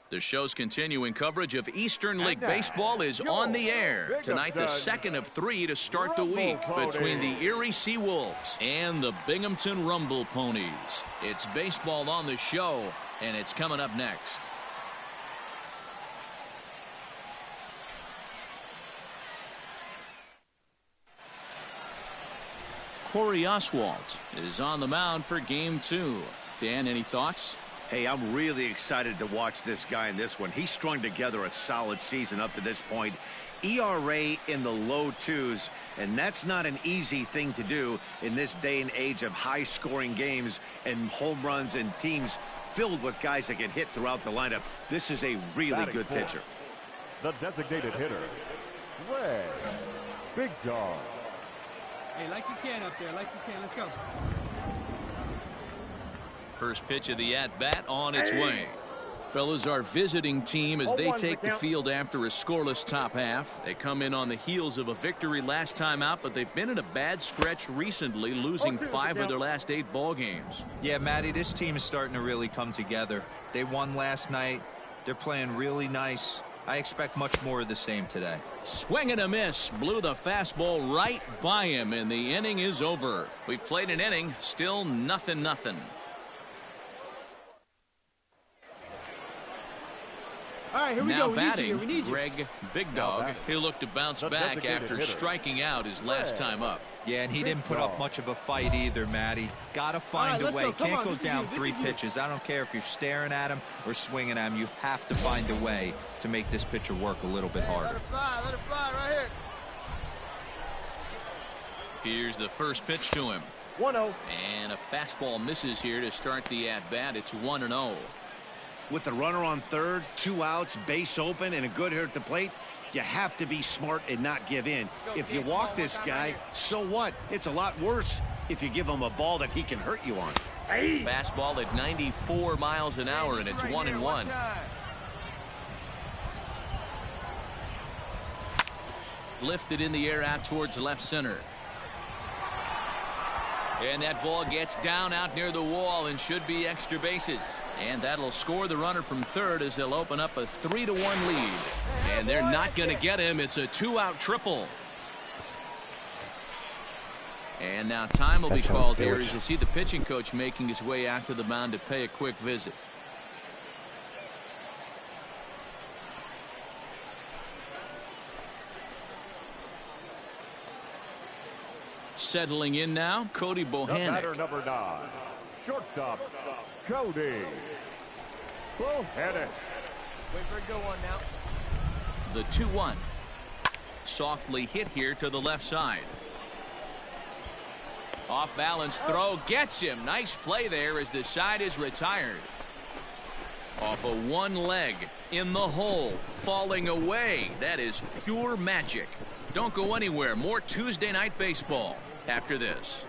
The show's continuing coverage of Eastern League Baseball is on the air. Tonight, the second of 3 to start the week between the Erie Seawolves and the Binghamton Rumble Ponies. It's baseball on the show, and it's coming up next. Corey Oswalt is on the mound for Game 2. Dan, any thoughts? Hey, I'm really excited to watch this guy in this one. He's strung together a solid season up to this point. ERA in the low 2s, and that's not an easy thing to do in this day and age of high-scoring games and home runs and teams filled with guys that get hit throughout the lineup. This is a really good pitcher. The designated hitter, Greg Big Dog. Hey, like you can up there, like you can. Let's go. First pitch of the at-bat on its way. Fellas, our visiting team as they take the field after a scoreless top half. They come in on the heels of a victory last time out, but they've been in a bad stretch recently, losing 5 of their last 8 ball games. Yeah, Matty, this team is starting to really come together. They won last night. They're playing really nice. I expect much more of the same today. Swing and a miss. Blew the fastball right by him, and the inning is over. We've played an inning, still nothing. All right, here we now go. batting, we need you. Greg Big Dog. He'll look to bounce back after striking out his last time up. Yeah, and he didn't put up much of a fight either, Matty. Got to find a way. Can't go down 3 pitches. I don't care if you're staring at him or swinging at him. You have to find a way to make this pitcher work a little bit harder. Let it fly right here. Here's the first pitch to him. 1-0. And a fastball misses here to start the at-bat. It's 1-0. With the runner on third, 2 outs, base open, and a good hitter at the plate, you have to be smart and not give in. If you walk this guy, so what? It's a lot worse if you give him a ball that he can hurt you on. Fastball at 94 miles an hour, and it's 1-1. Lifted in the air out towards left center. And that ball gets down out near the wall and should be extra bases. And that'll score the runner from third as they'll open up a 3-1 lead. And they're not going to get him. It's a 2-out triple. And now time will be called here as you see the pitching coach making his way out to the mound to pay a quick visit. Settling in now, Cody Bohannon. Batter number 9, shortstop, Cody Bohannon. Wait for a good one now. The 2-1. Softly hit here to the left side. Off balance throw gets him. Nice play there as the side is retired. Off a one leg in the hole, falling away. That is pure magic. Don't go anywhere. More Tuesday Night Baseball after this.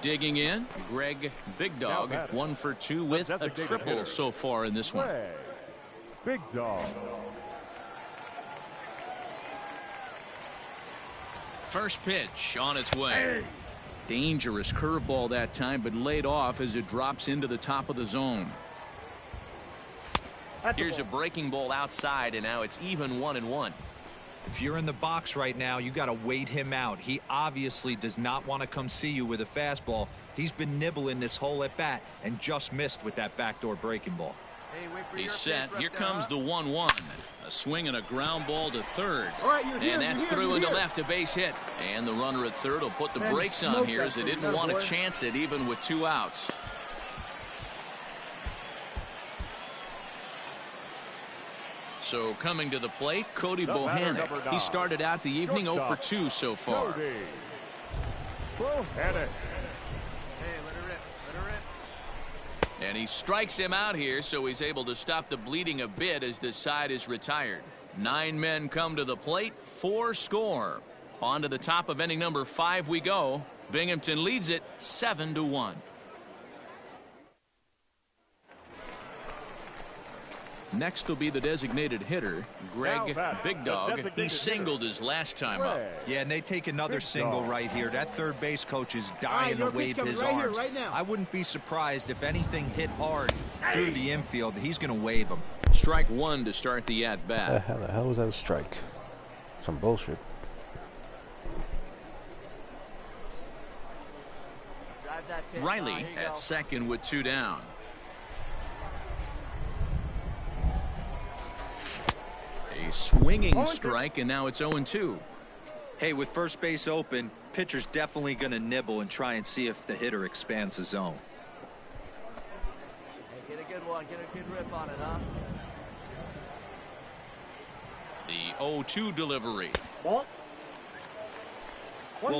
Digging in, Greg Big Dog, 1 for 2 with a triple so far in this one. Big Dog. First pitch on its way. Dangerous curveball that time, but laid off as it drops into the top of the zone. Here's a breaking ball outside, and now it's even 1-1. If you're in the box right now, you got to wait him out. He obviously does not want to come see you with a fastball. He's been nibbling this whole at bat and just missed with that backdoor breaking ball. He's set. Here comes the 1-1. A swing and a ground ball to third. And that's through into left, a base hit. And the runner at third will put the brakes on here as they didn't want to chance it even with 2 outs. So coming to the plate, Cody Bohannon. He started out the evening 0 for 2 so far. Cody Bohannon. And he strikes him out here, so he's able to stop the bleeding a bit as this side is retired. 9 men come to the plate, 4 score. On to the top of inning number 5 we go. Binghamton leads it 7-1. Next will be the designated hitter, Greg Big Dog. He singled his last time up. Yeah, and they take another single right here. That third base coach is dying to wave his arms. I wouldn't be surprised if anything hit hard through the infield. He's going to wave them. Strike one to start the at-bat. How the hell was that a strike? Some bullshit. Riley at second with 2 down. A swinging strike, and now it's 0-2. Hey, with first base open, pitcher's definitely going to nibble and try and see if the hitter expands the zone. Hey, get a good one. Get a good rip on it, huh? The 0-2 delivery. Well,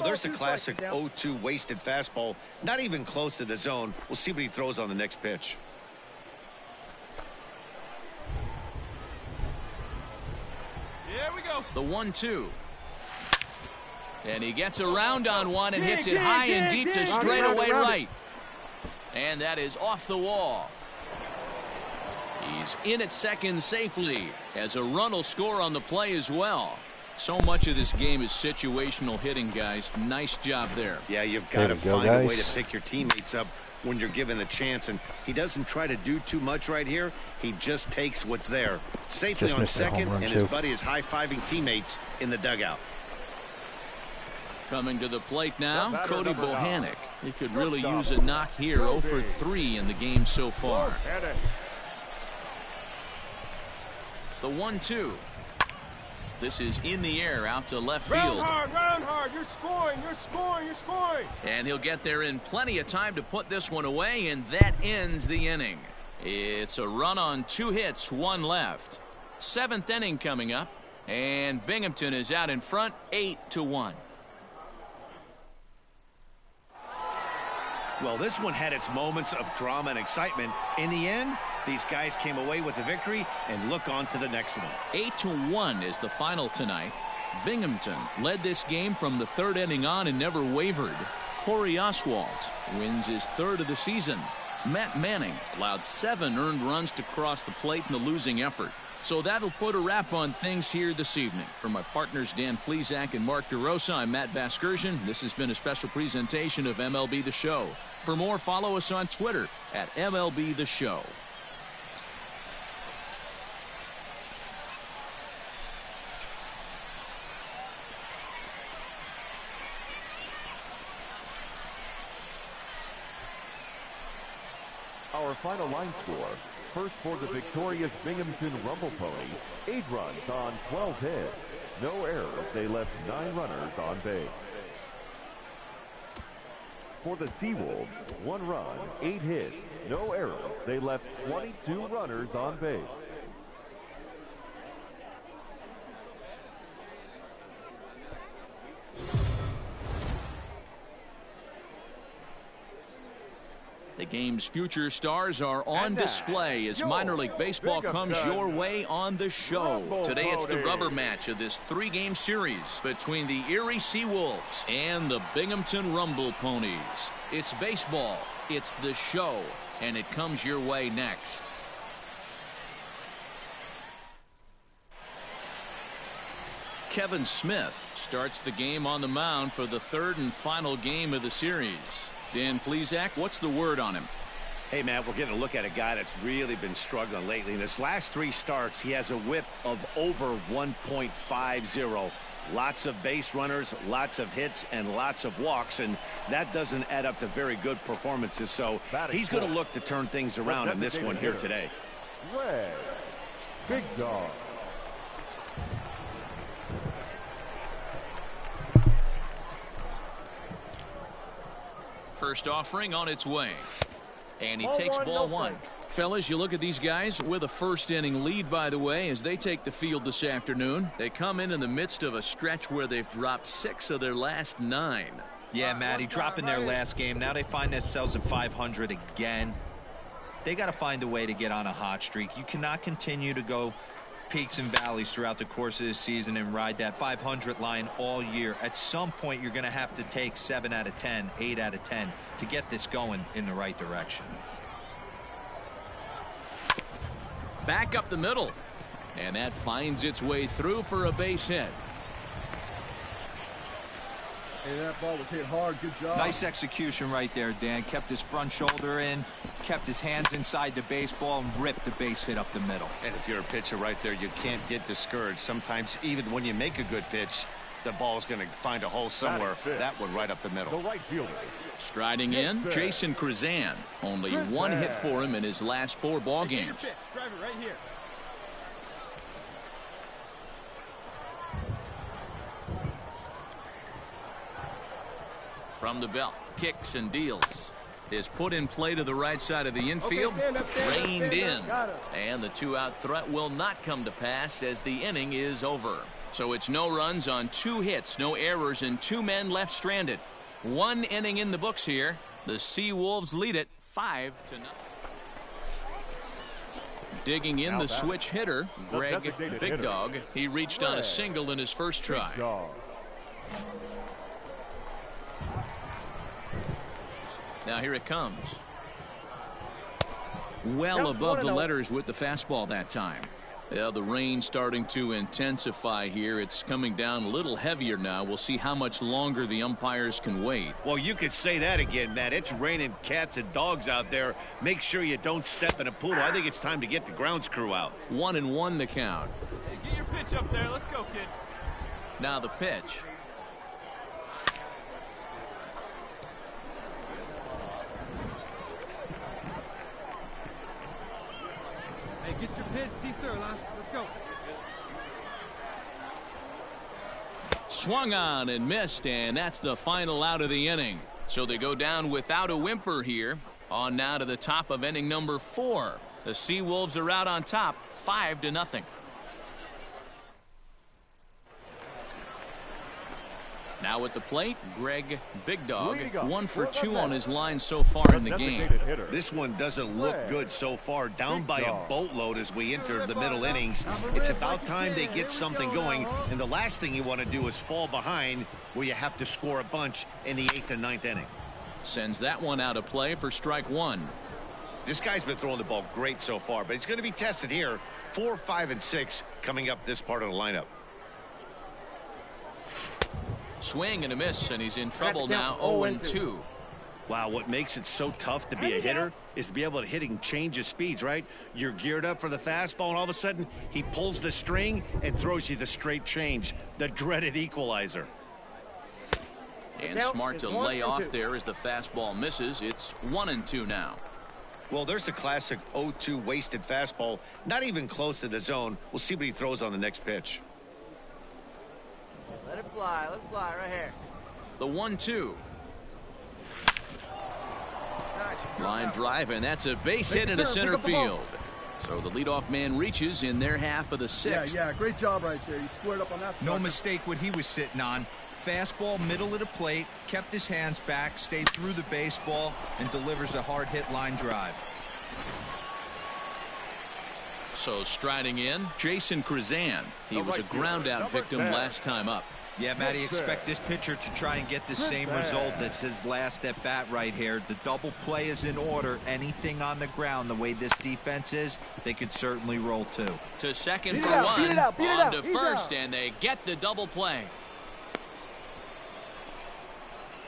there's the classic 0-2 wasted fastball. Not even close to the zone. We'll see what he throws on the next pitch. Here we go. The 1-2. And he gets around on one and hits it high and deep to straightaway right. And that is off the wall. He's in at second safely, as a run will score on the play as well. So much of this game is situational hitting, guys. Nice job there. Yeah, you've got to find a way to pick your teammates up when you're given the chance, and he doesn't try to do too much right here. He just takes what's there. Safely on second, and his buddy is high-fiving teammates in the dugout. Coming to the plate now, Cody Bohannock. He could really use a knock here. 0 for 3 in the game so far. The 1-2. This is in the air out to left field. Round hard. You're scoring. And he'll get there in plenty of time to put this one away, and that ends the inning. It's a run on 2 hits, 1 left. 7th inning coming up, and Binghamton is out in front, 8-1. Well, this one had its moments of drama and excitement. In the end, these guys came away with the victory and look on to the next one. 8-1 is the final tonight. Binghamton led this game from the 3rd inning on and never wavered. Corey Oswalt wins his 3rd of the season. Matt Manning allowed 7 earned runs to cross the plate in the losing effort. So that'll put a wrap on things here this evening. For my partners Dan Plesac and Mark DeRosa, I'm Matt Vasgersian. This has been a special presentation of MLB The Show. For more, follow us on Twitter at MLB The Show. Our final line score. First for the victorious Binghamton Rumble Ponies, 8 runs on 12 hits. No errors. They left 9 runners on base. For the Seawolves, 1 run, 8 hits. No errors. They left 22 runners on base. The game's future stars are on display as minor league baseball comes your way on the show. Today it's the rubber match of this 3-game series between the Erie Seawolves and the Binghamton Rumble Ponies. It's baseball, it's the show, and it comes your way next. Kevin Smith starts the game on the mound for the 3rd and final game of the series. Dan Plesac, what's the word on him? Hey, Matt, we're getting a look at a guy that's really been struggling lately. In his last 3 starts, he has a whip of over 1.50. Lots of base runners, lots of hits, and lots of walks, and that doesn't add up to very good performances. So he's going to look to turn things around in this one here today. Red Big Dog. First offering on its way. And he takes ball 1. Fellas, you look at these guys with a 1st inning lead, by the way, as they take the field this afternoon. They come in the midst of a stretch where they've dropped 6 of their last 9. Yeah, Matty, dropping their last game. Now they find themselves at 500 again. They got to find a way to get on a hot streak. You cannot continue to go peaks and valleys throughout the course of the season and ride that 500 line all year. At some point, you're going to have to take 7 out of 10, 8 out of 10 to get this going in the right direction. Back up the middle. And that finds its way through for a base hit. Hey, that ball was hit hard. Good job. Nice execution right there, Dan. Kept his front shoulder in, kept his hands inside the baseball, and ripped the base hit up the middle. And if you're a pitcher right there, you can't get discouraged. Sometimes even when you make a good pitch, the ball's going to find a hole somewhere. That one right up the middle. The right fielder. Striding in, Jason Krizan. Only one hit for him in his last 4 ball games. Drive it right here. From the belt, kicks and deals. Is put in play to the right side of the infield, reined in. And the 2-out threat will not come to pass as the inning is over. So it's no runs on 2 hits, no errors, and 2 men left stranded. 1 inning in the books here. The Seawolves lead it 5-0. Digging in the switch hitter, Greg Big Dog. He reached on a single in his first try. Now here it comes. Well above the letters with the fastball that time. Yeah, the rain starting to intensify here. It's coming down a little heavier now. We'll see how much longer the umpires can wait. Well, you could say that again, Matt. It's raining cats and dogs out there. Make sure you don't step in a poodle. I think it's time to get the grounds crew out. 1-1 the count. Hey, get your pitch up there. Let's go, kid. Now the pitch. Hey, get your pitch. See through, line. Let's go. Swung on and missed, and that's the final out of the inning. So they go down without a whimper here. On now to the top of inning number 4. The Seawolves are out on top, 5-0. Now at the plate, Greg Big Dog, 1 for 2 on his line so far in the game. This one doesn't look good so far. Down by a boatload as we enter the middle innings. It's about time they get something going. And the last thing you want to do is fall behind where you have to score a bunch in the 8th and 9th inning. Sends that one out of play for strike 1. This guy's been throwing the ball great so far, but he's going to be tested here. 4, 5, and 6 coming up this part of the lineup. Swing and a miss, and he's in trouble now. 0-2. Wow, what makes it so tough to be a hitter is to be able to hit and change his speeds, right? You're geared up for the fastball, and all of a sudden he pulls the string and throws you the straight change, the dreaded equalizer. And smart to lay off there as the fastball misses. It's 1-2 now. Well, there's the classic 0-2 wasted fastball, not even close to the zone. We'll see what he throws on the next pitch. Let it fly. Let's fly right here. The 1-2. Line drive, and that's a base hit into center field. So the leadoff man reaches in their half of the 6th. Yeah, great job right there. You squared up on that. No mistake what he was sitting on. Fastball, middle of the plate, kept his hands back, stayed through the baseball, and delivers a hard hit line drive. So striding in, Jason Krizan. He was a ground out victim last time up. Yeah, Matty, expect this pitcher to try and get the same result. That's his last at bat right here. The double play is in order. Anything on the ground, the way this defense is, they could certainly roll 2. To second for 1, on to first, and they get the double play.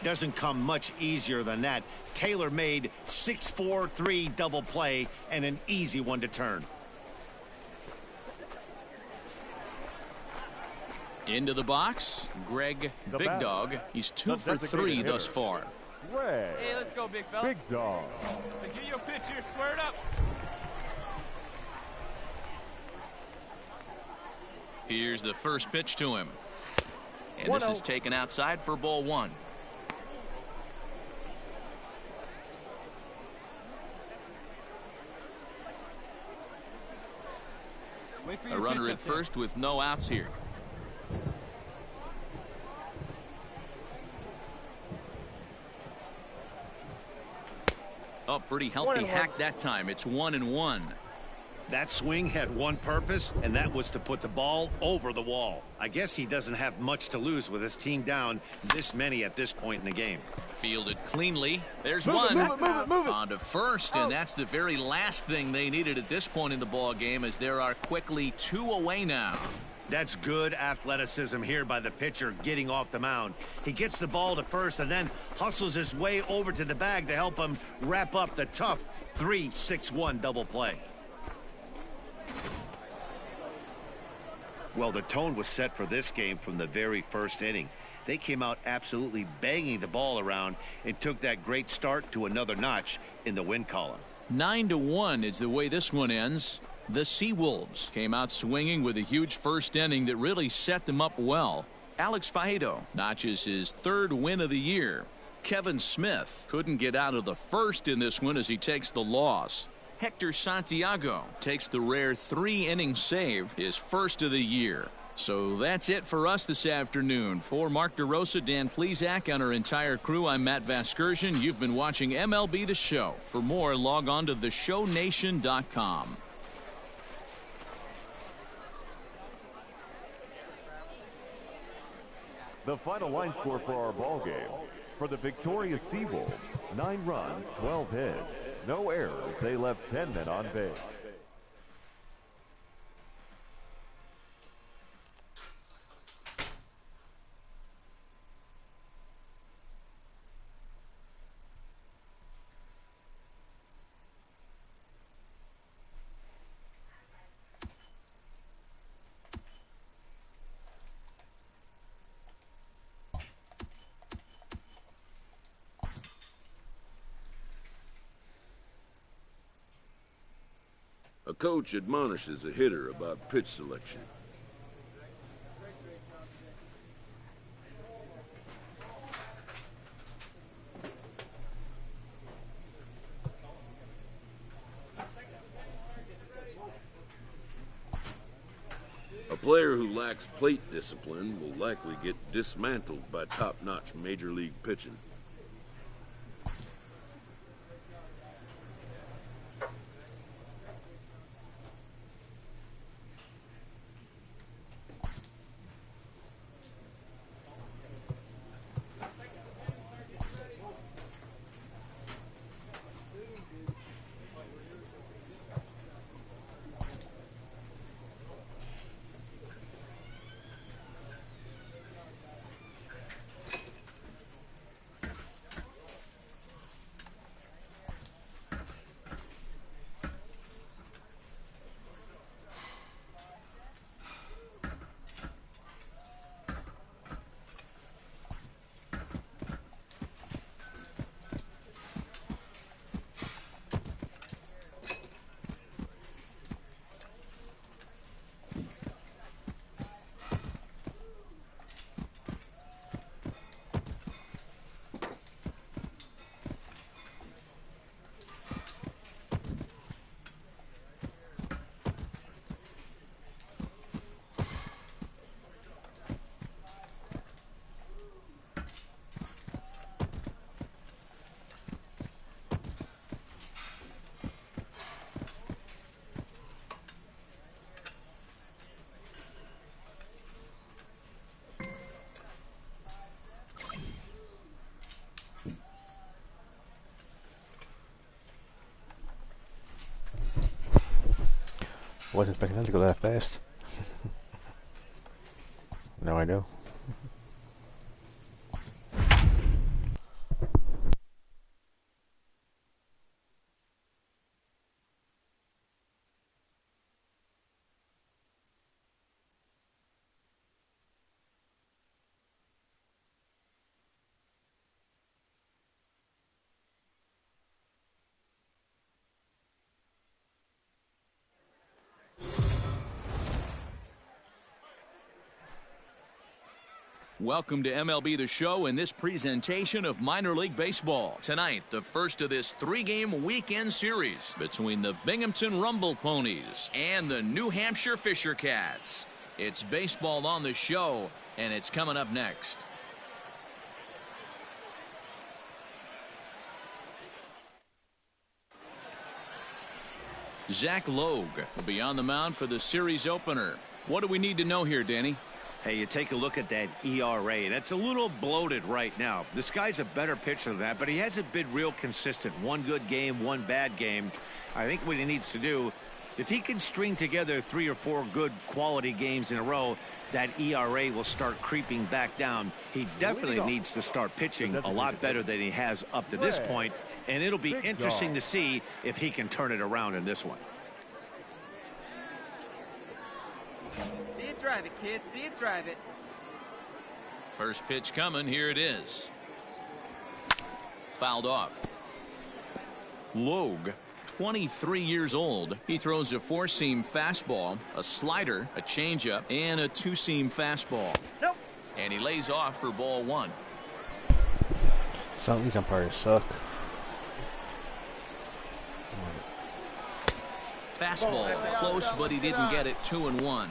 Doesn't come much easier than that. Tailor-made 6-4-3 double play and an easy one to turn. Into the box, Greg Big Dog. He's 2 for 3 thus far. Hey, let's go, big fella. Big Dog. Hey, get your pitch here, square it up. Here's the first pitch to him. And this is taken outside for ball 1. A runner at first with no outs here. Oh, pretty healthy hack that time. It's 1-1. That swing had one purpose, and that was to put the ball over the wall. I guess he doesn't have much to lose with his team down this many at this point in the game. Fielded cleanly. There's Move one. it. On to first, and that's the very last thing they needed at this point in the ball game, as there are quickly 2 away now. That's good athleticism here by the pitcher getting off the mound. He gets the ball to first and then hustles his way over to the bag to help him wrap up the tough 3-6-1 double play. Well, the tone was set for this game from the very first inning. They came out absolutely banging the ball around and took that great start to another notch in the win column. 9-1 is the way this one ends. The Seawolves came out swinging with a huge first inning that really set them up well. Alex Faedo notches his 3rd win of the year. Kevin Smith couldn't get out of the first in this one as he takes the loss. Hector Santiago takes the rare 3-inning save, his first of the year. So that's it for us this afternoon. For Mark DeRosa, Dan Plesac, and our entire crew, I'm Matt Vasgersian. You've been watching MLB The Show. For more, log on to theshownation.com. The final line score for our ball game. For the victorious Seawolves, 9 runs, 12 hits. No errors. They left 10 men on base. A coach admonishes a hitter about pitch selection. A player who lacks plate discipline will likely get dismantled by top-notch major league pitching. Wasn't expecting them to go that fast. Now I know. Welcome to MLB The Show and this presentation of minor league baseball. Tonight, the first of this 3-game weekend series between the Binghamton Rumble Ponies and the New Hampshire Fisher Cats. It's baseball on the show, and it's coming up next. Zach Logue will be on the mound for the series opener. What do we need to know here, Danny? Hey, you take a look at that ERA, and it's a little bloated right now. This guy's a better pitcher than that, but he hasn't been real consistent. One good game, one bad game. I think what he needs to do, if he can string together 3 or 4 good quality games in a row, that ERA will start creeping back down. He definitely needs to start pitching a lot better than he has up to this point, and it'll be interesting to see if he can turn it around in this one. See it, drive it, kid. See it, drive it. First pitch coming. Here it is. Fouled off. Logue, 23 years old. He throws a 4-seam fastball, a slider, a changeup, and a 2-seam fastball. Nope. And he lays off for ball 1. Some of these umpires suck. Fastball close, but he didn't get it. 2-1.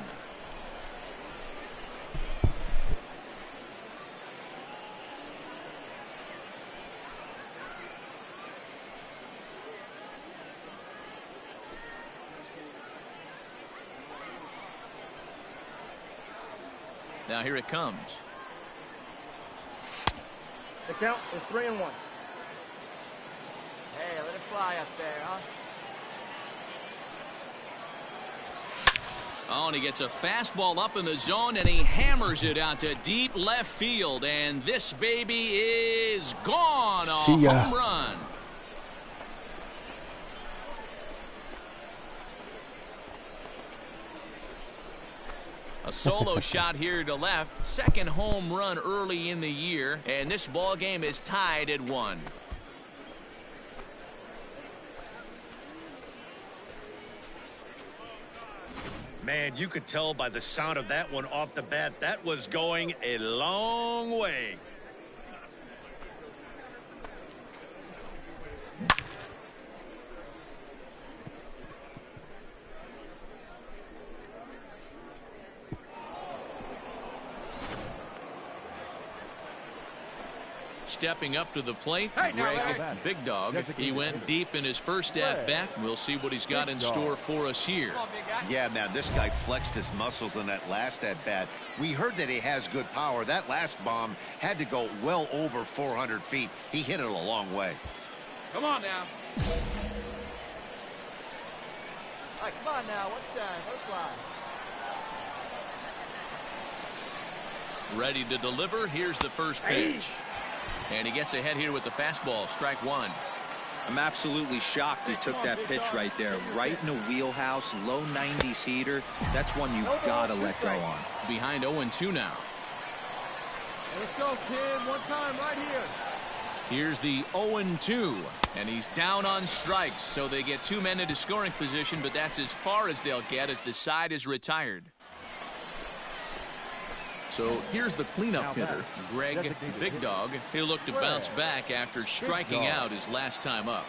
Now here it comes. The count is 3-1. Hey, let it fly up there, huh? Oh, and he gets a fastball up in the zone, and he hammers it out to deep left field. And this baby is gone. A home run. A solo shot here to left. Second home run early in the year. And this ball game is tied at 1. Man, you could tell by the sound of that one off the bat, that was going a long way. Stepping up to the plate, Greg Big Dog. He went deep in his first at-bat. We'll see what he's got in store for us here. Yeah, man, this guy flexed his muscles in that last at-bat. We heard that he has good power. That last bomb had to go well over 400 feet. He hit it a long way. Come on now. All right, come on now. One time. Let's fly. Ready to deliver. Here's the first pitch. And he gets ahead here with the fastball. Strike 1. I'm absolutely shocked he took that pitch right there. Right in the wheelhouse, low 90s heater. That's one you gotta let go on. Behind 0-2 now. Let's go, kid. One time right here. Here's the 0-2. And he's down on strikes. So they get 2 men into scoring position, but that's as far as they'll get as the side is retired. So here's the cleanup hitter, Greg Big Dog. He'll look to bounce back after striking out his last time up.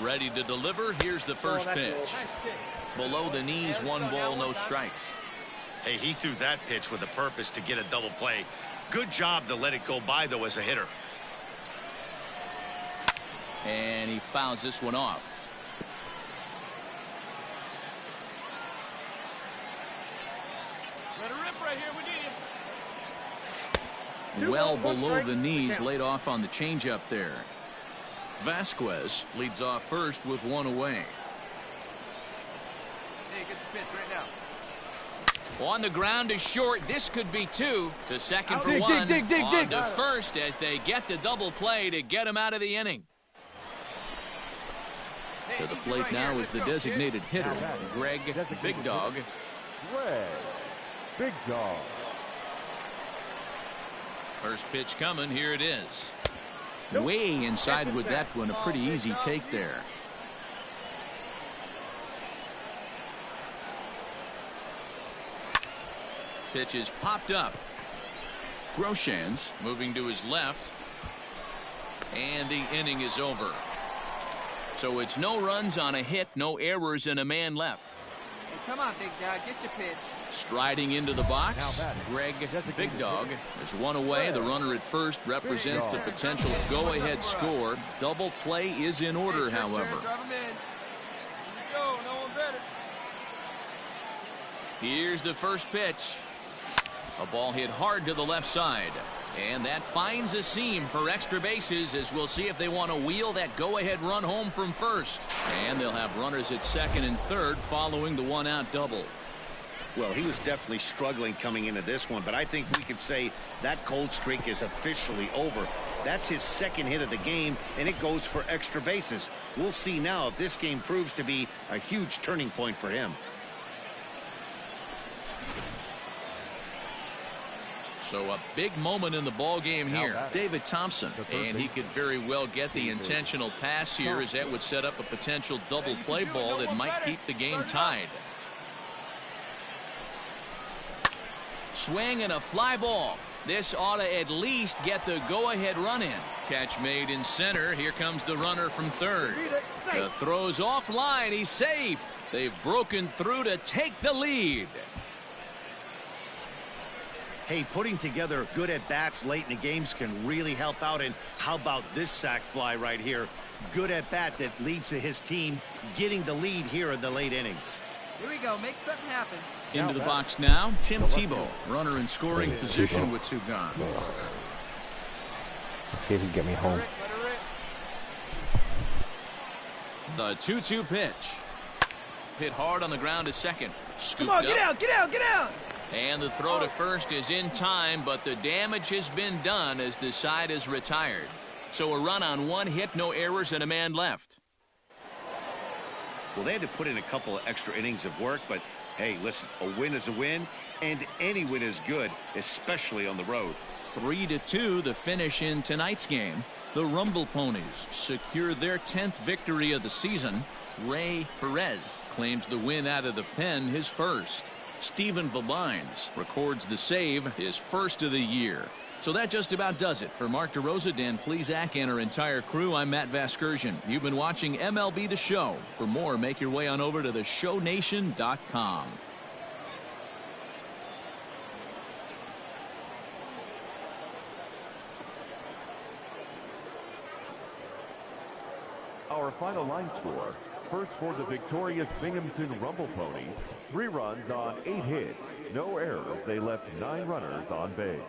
Ready to deliver. Here's the first pitch. Below the knees, 1 ball, no strikes. Hey, he threw that pitch with a purpose to get a double play. Good job to let it go by, though, as a hitter. And he fouls this one off. Let it rip right here. We need him. Well below the knees, laid off on the changeup there. Vasquez leads off first with 1 away. Hey, get the pitch right now. On the ground is short. This could be 2. To second for 1. On to first as they get the double play to get him out of the inning. To the plate now is the designated hitter, Greg Big Dog. Greg Big Dog. First pitch coming. Here it is. Way inside with that one. A pretty easy take there. Pitch is popped up. Groshans moving to his left. And the inning is over. So it's no runs on a hit, no errors, and a man left. Hey, come on, Big Dog. Get your pitch. Striding into the box, Greg Big Dog. There's 1 away. The runner at first represents the potential go-ahead score. Double play is in order, however. Drive him in. Here we go. No one Here's the first pitch. A ball hit hard to the left side. And that finds a seam for extra bases, as we'll see if they want to wheel that go-ahead run home from first. And they'll have runners at second and third following the one-out double. Well, he was definitely struggling coming into this one, but I think we could say that cold streak is officially over. That's his second hit of the game, and it goes for extra bases. We'll see now if this game proves to be a huge turning point for him. So a big moment in the ball game here. David Thompson, and he could very well get the intentional pass here, as that would set up a potential double play ball that might keep the game tied. Swing and a fly ball. This ought to at least get the go-ahead run in. Catch made in center. Here comes the runner from third. The throw's offline. He's safe. They've broken through to take the lead. Hey, putting together good at-bats late in the games can really help out. And how about this sac fly right here? Good at-bat that leads to his team getting the lead here in the late innings. Here we go. Make something happen. Into the box now, Tim Tebow, runner in scoring position with two gone. Let's see if he can get me home. The 2-2 pitch. Hit hard on the ground to second. Scooped Come on, get up. out, get out, get out. And the throw to first is in time, but the damage has been done as the side is retired. So a run on one hit, no errors, and a man left. Well, they had to put in a couple of extra innings of work, but hey, listen, a win is a win, and any win is good, especially on the road. 3-2 the finish in tonight's game. The Rumble Ponies secure their 10th victory of the season. Ray Perez claims the win out of the pen, his first. Steven Vabines records the save, his first of the year. So that just about does it. For Mark DeRosa, Dan Plesac, and our entire crew, I'm Matt Vasgersian. You've been watching MLB The Show. For more, make your way on over to theshownation.com. Our final line score. First for the victorious Binghamton Rumble Ponies, 3 runs on 8 hits, no errors. They left 9 runners on base.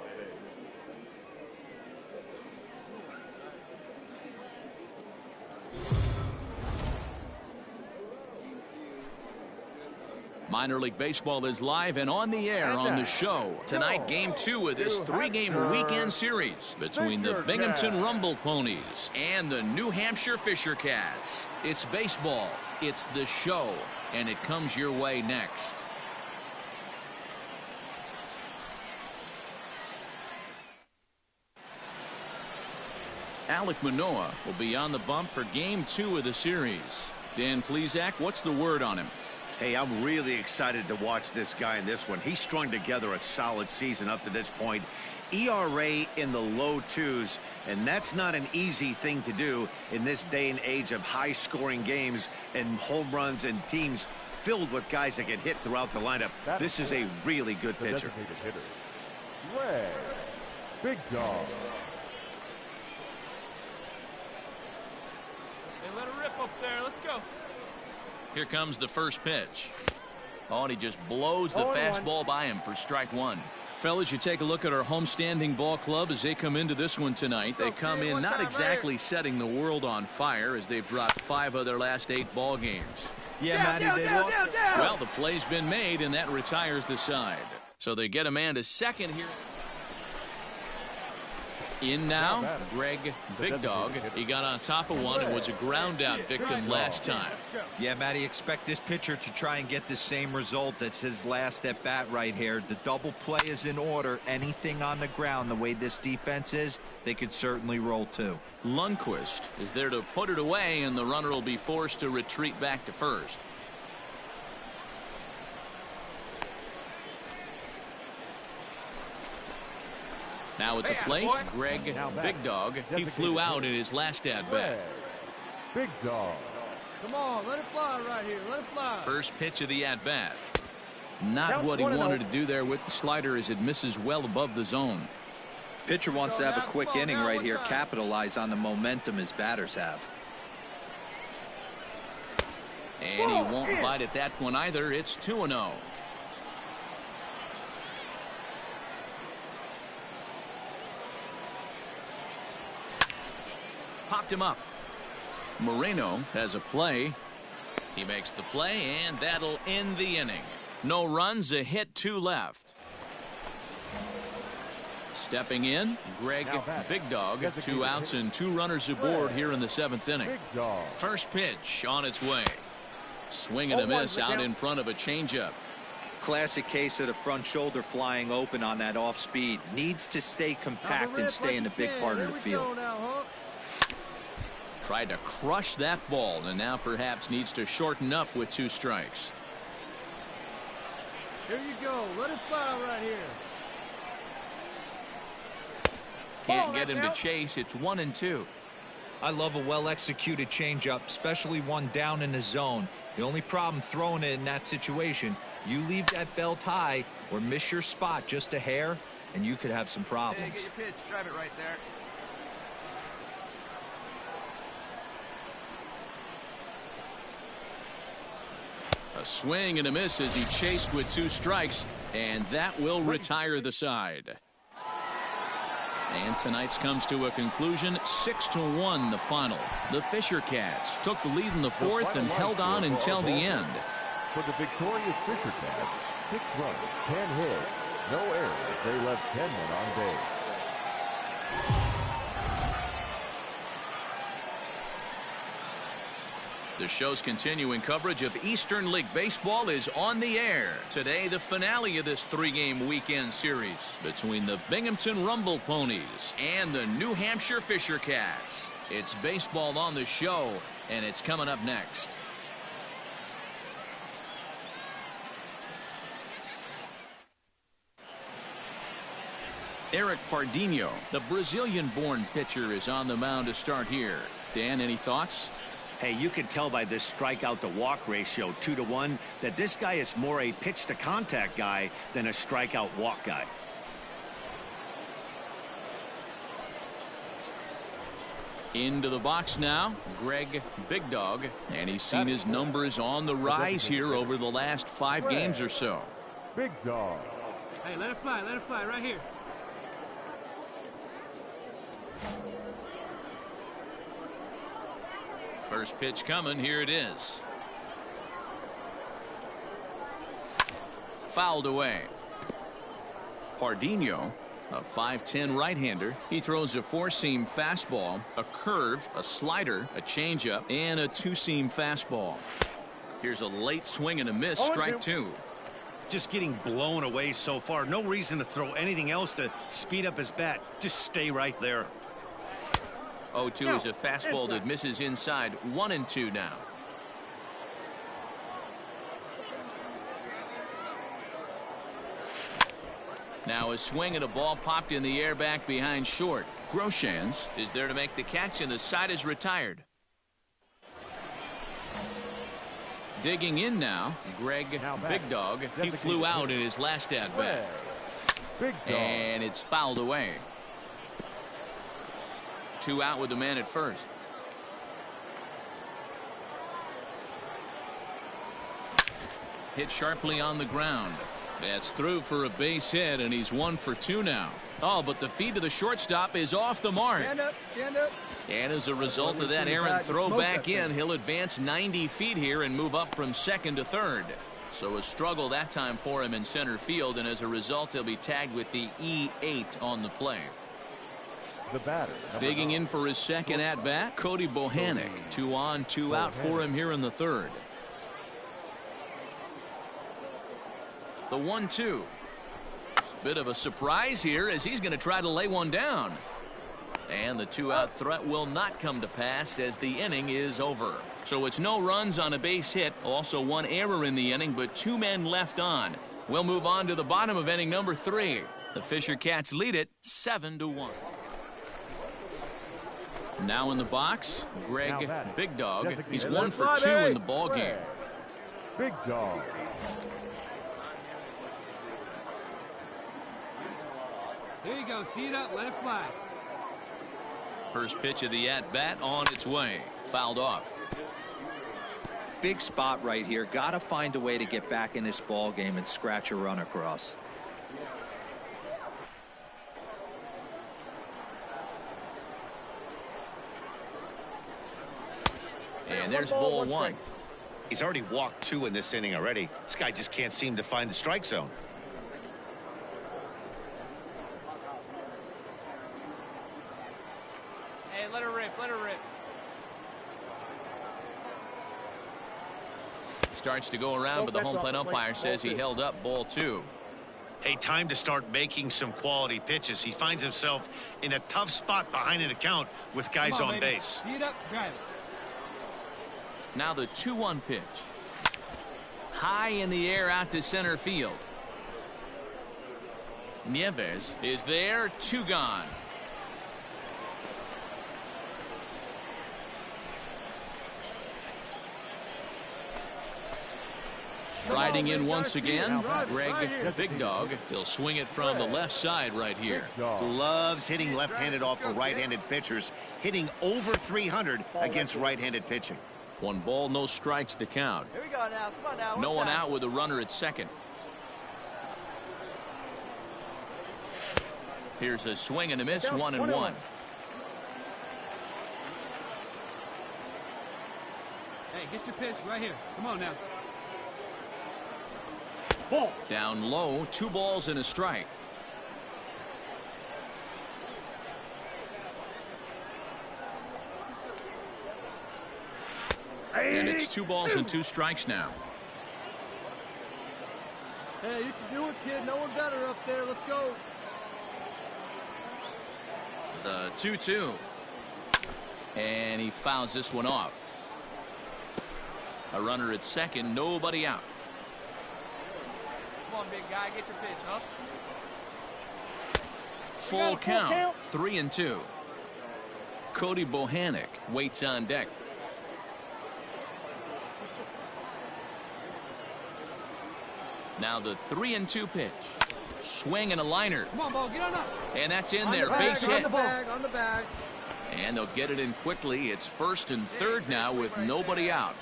Minor League Baseball is live and on the air on the show. Tonight, Game 2 of this 3-game weekend series between the Binghamton Rumble Ponies and the New Hampshire Fisher Cats. It's baseball, it's the show, and it comes your way next. Alek Manoah will be on the bump for Game 2 of the series. Dan Plesac, what's the word on him? Hey, I'm really excited to watch this guy in this one. He's strung together a solid season up to this point. ERA in the low 2s, and that's not an easy thing to do in this day and age of high-scoring games and home runs and teams filled with guys that can hit throughout the lineup. This is a really good pitcher. Ray, Big Dog. Hey, let her rip up there. Let's go. Here comes the first pitch. Oh, and he just blows the fastball by him for strike one. Fellas, you take a look at our homestanding ball club as they come into this one tonight. They come in not exactly setting the world on fire, as they've dropped 5 of their last 8 ball games. Yeah, Matty, they lost. Well, the play's been made, and that retires the side. So they get a man to second here. In now, Greg Big Dog. He got on top of one and was a ground out victim last time. Yeah, Matty, expect this pitcher to try and get the same result. That's his last at bat right here. The double play is in order. Anything on the ground, the way this defense is, they could certainly roll too. Lundqvist is there to put it away, and the runner will be forced to retreat back to first. Now at the plate, Greg Big Dog. He flew out in his last at-bat. Big Dog. Come on, let it fly right here. Let it fly. First pitch of the at-bat. Not what he wanted to do there with the slider, as it misses well above the zone. Pitcher wants to have a quick inning right here, capitalize on the momentum his batters have. And he won't bite at that one either. It's 2-0. Popped him up. Moreno has a play. He makes the play, and that'll end the inning. No runs, a hit, 2 left. Stepping in, Greg Big Dog. 2 outs and 2 runners aboard here in the 7th inning. First pitch on its way. Swing and a miss out in front of a changeup. Classic case of the front shoulder flying open on that off speed. Needs to stay compact and stay in the big part of the field. Tried to crush that ball, and now perhaps needs to shorten up with 2 strikes. Here you go. Let it fly right here. Can't get him to chase. It's 1-2. I love a well-executed changeup, especially one down in the zone. The only problem throwing it in that situation, you leave that belt high or miss your spot just a hair, and you could have some problems. Hey, get your pitch. Drive it right there. A swing and a miss as he chased with 2 strikes, and that will retire the side. And tonight's comes to a conclusion, 6-1 the final. The Fisher Cats took the lead in the 4th and held on until the end. For the victorious Fisher Cats, 6 runs, 10 hits, no errors. They left 10 men on base. The show's continuing coverage of Eastern League Baseball is on the air. Today, the finale of this 3-game weekend series between the Binghamton Rumble Ponies and the New Hampshire Fisher Cats. It's baseball on the show, and it's coming up next. Eric Pardinho, the Brazilian-born pitcher, is on the mound to start here. Dan, any thoughts? Hey, you can tell by this strikeout to walk ratio 2-1 that this guy is more a pitch to contact guy than a strikeout walk guy. Into the box now, Greg Big Dog, and he's seen his numbers on the rise here over the last 5 games or so. Big Dog. Hey, let it fly right here. First pitch coming, here it is. Fouled away. Pardinho, a 5'10" right-hander. He throws a 4-seam fastball, a curve, a slider, a changeup, and a 2-seam fastball. Here's a late swing and a miss, strike 2. Just getting blown away so far. No reason to throw anything else to speed up his bat. Just stay right there. 0-2 is a fastball that misses inside. 1-2 now. Now a swing and a ball popped in the air back behind short. Groshans is there to make the catch, and the side is retired. Digging in now, Greg Big Dog. He flew out in his last at-bat. And it's fouled away. 2 out with the man at first. Hit sharply on the ground. That's through for a base hit, and he's 1 for 2 now. Oh, but the feed to the shortstop is off the mark. Stand up, stand up. And as a result of that errant throw back in, he'll advance 90 feet here and move up from second to third. So a struggle that time for him in center field, and as a result, he'll be tagged with the E8 on the play. The batter, digging in for his second at-bat, Cody Bohannon. 2 on, 2 out for him here in the 3rd. The 1-2. Bit of a surprise here as he's going to try to lay one down. And the 2-out threat will not come to pass as the inning is over. So it's no runs on a base hit. Also 1 error in the inning, but 2 men left on. We'll move on to the bottom of inning number 3. The Fisher Cats lead it 7-1. Now in the box, Greg Big Dog. He's 1 for 2 in the ball game. Big Dog. Here you go. See it up. Let it fly. First pitch of the at-bat on its way. Fouled off. big spot right here. Got to find a way to get back in this ball game and scratch a run across. And there's ball one. He's already walked 2 in this inning already. This guy just can't seem to find the strike zone. Hey, let her rip, let her rip. Starts to go around, but the home plate umpire says he held up ball 2. Hey, time to start making some quality pitches. He finds himself in a tough spot behind an account with guys on base. See it up, drive it. Now the 2-1 pitch. High in the air out to center field. Nieves is there, 2 gone. Riding in once again, Greg Big Dog. He'll swing it from the left side right here. Loves hitting left-handed off for right-handed pitchers, hitting over 300 against right-handed pitching. 1 ball, no strikes to count. Here we go now. Come on now. No one out with a runner at second. Here's a swing and a miss, 1-1. Hey, get your pitch right here. Come on now. Down low, 2 balls and a strike. And it's 2 balls and 2 strikes now. Hey, you can do it, kid. No one better up there. Let's go. The 2-2. And he fouls this one off. A runner at second, nobody out. Come on, big guy. Get your pitch, huh? Full count, 3-2. Cody Bohannock waits on deck. Now the 3-2 pitch. Swing and a liner. Come on, ball, get on up. And that's in there. Base hit. On the bag. And they'll get it in quickly. It's 1st and 3rd now with nobody out.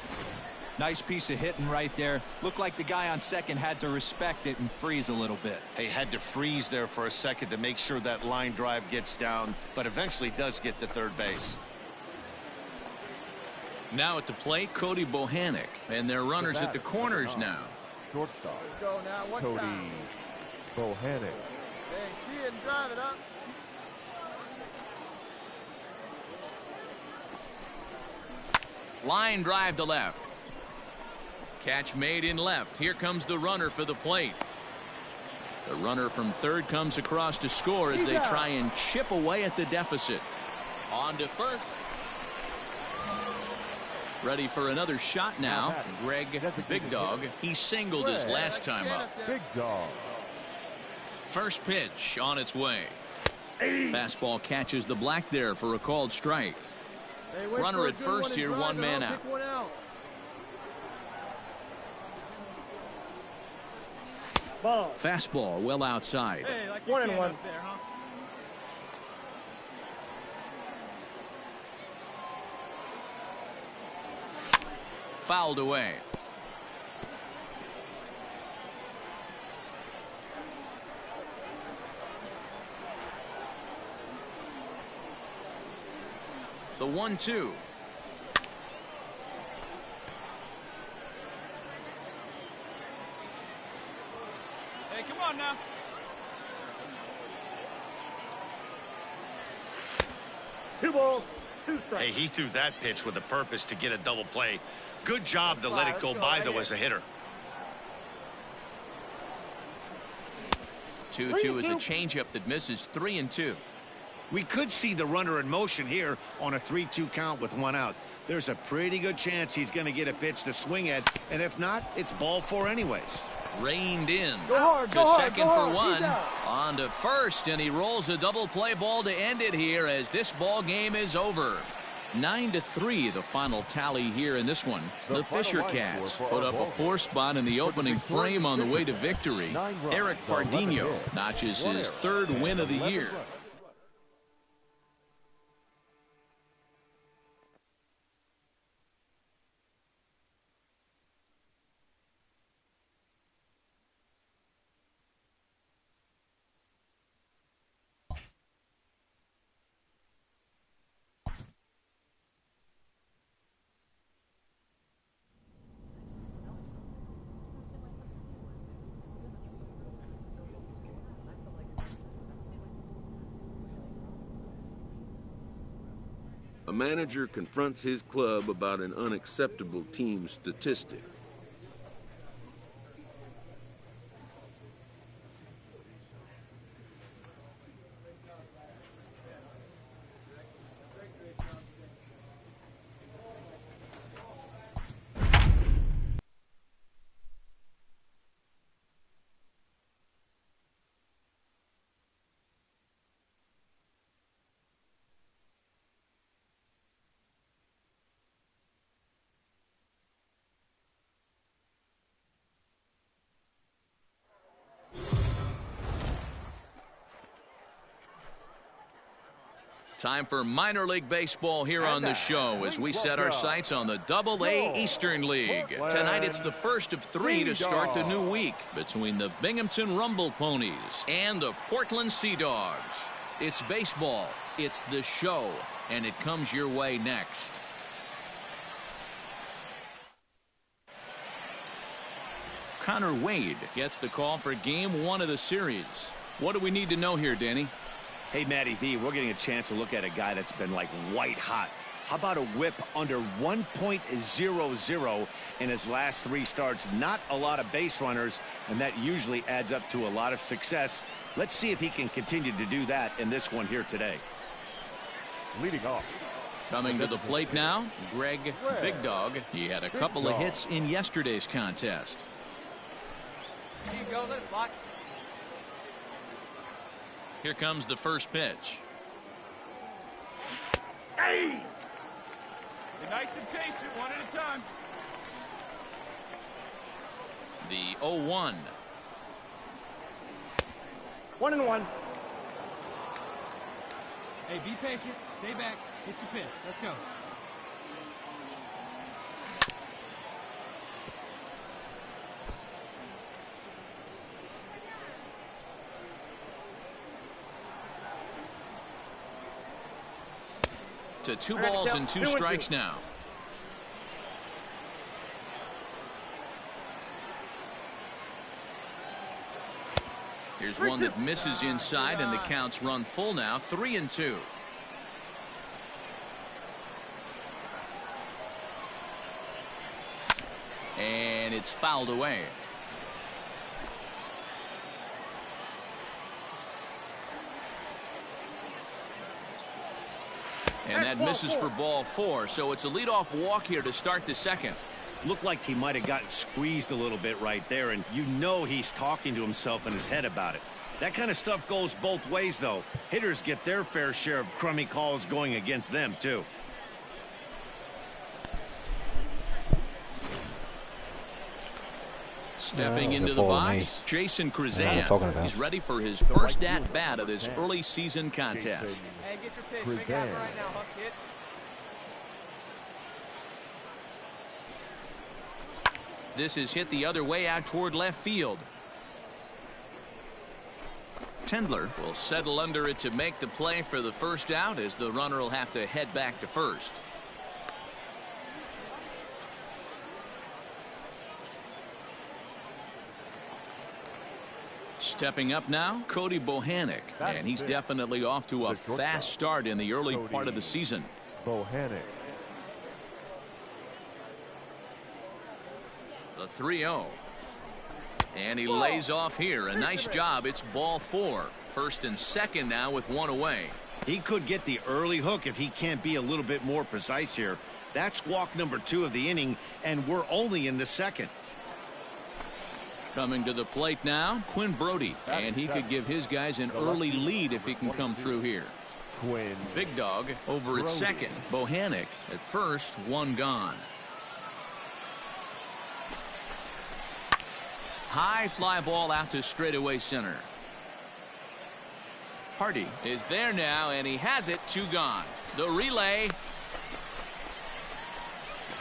Nice piece of hitting right there. Looked like the guy on second had to respect it and freeze a little bit. He had to freeze there for a second to make sure that line drive gets down, but eventually does get to third base. Now at the plate, Cody Bohannock. And their runners at the corners now. Shortstop, Let's go now. One Cody time. Bohannock. Hey, see it and drive it up. Line drive to left. Catch made in left. Here comes the runner for the plate. The runner from third comes across to score as they try and chip away at the deficit. On to first. Ready for another shot now. Greg Big Dog. He singled his last time up. Big Dog. First pitch on its way. Fastball catches the black there for a called strike. Hey, Runner at first here, 1 man out. Pick one out. Fastball well outside. Hey, like 1-1 up there, huh? Fouled away. The 1-2. Hey, come on now. Hey, he threw that pitch with a purpose to get a double play. Good job to let it go by, though, as a hitter. 2-2 is a changeup that misses. 3-2. We could see the runner in motion here on a 3-2 count with 1 out. There's a pretty good chance he's going to get a pitch to swing at, and if not, it's ball 4 anyways. Reined in. Go hard, to go hard, second go hard. for 1. He's out. On to first, and he rolls a double play ball to end it here as this ball game is over. 9-3 the final tally here in this one. The Fisher Cats put up a 4 spot in the opening frame on the way to victory. Eric Pardinho notches his 3rd win of the year. manager confronts his club about an unacceptable team statistic. Time for minor league baseball here on the show as we set our sights on the Double-A Eastern League. Tonight it's the first of 3 to start the new week between the Binghamton Rumble Ponies and the Portland Sea Dogs. It's baseball, it's the show, and it comes your way next. Connor Wade gets the call for game 1 of the series. What do we need to know here, Danny? Hey, Matty V, we're getting a chance to look at a guy that's been like white hot. How about a whip under 1.00 in his last 3 starts? Not a lot of base runners, and that usually adds up to a lot of success. Let's see if he can continue to do that in this one here today. Leading off. Coming to the plate now, Greg Big Dog. He had a couple of hits in yesterday's contest. Here you go, let it fly. Here comes the first pitch. Hey! Be nice and patient, one at a time. The 0-1. 1-1. Hey, be patient. Stay back. Hit your pitch. Let's go. To 2 balls and 2 strikes now. Here's one that misses inside, and the count's run full now, 3-2. And it's fouled away. And that misses for ball 4, so it's a leadoff walk here to start the second. Looked like he might have gotten squeezed a little bit right there, and you know he's talking to himself in his head about it. That kind of stuff goes both ways, though. Hitters get their fair share of crummy calls going against them, too. Stepping into the box, Jason Krizan. He's ready for his first at-bat of this early season contest. Hey, get your pitch. Make it happen right now, Huck, kid. This is hit the other way out toward left field. Tendler will settle under it to make the play for the first out, as the runner will have to head back to first. Stepping up now, Cody Bohannic, and he's definitely off to a fast start in the early part of the season. Bohannic. The 3-0. And he lays off here. A nice job. It's ball 4. First and second now with 1 away. He could get the early hook if he can't be a little bit more precise here. That's walk number 2 of the inning, and we're only in the second. Coming to the plate now, Quinn Brody, and he could give his guys an early lead if he can come through here. Quinn Big Dog over at second. Bohannic at first, 1 gone. High fly ball out to straightaway center. Hardy is there now, and he has it, 2 gone. The relay.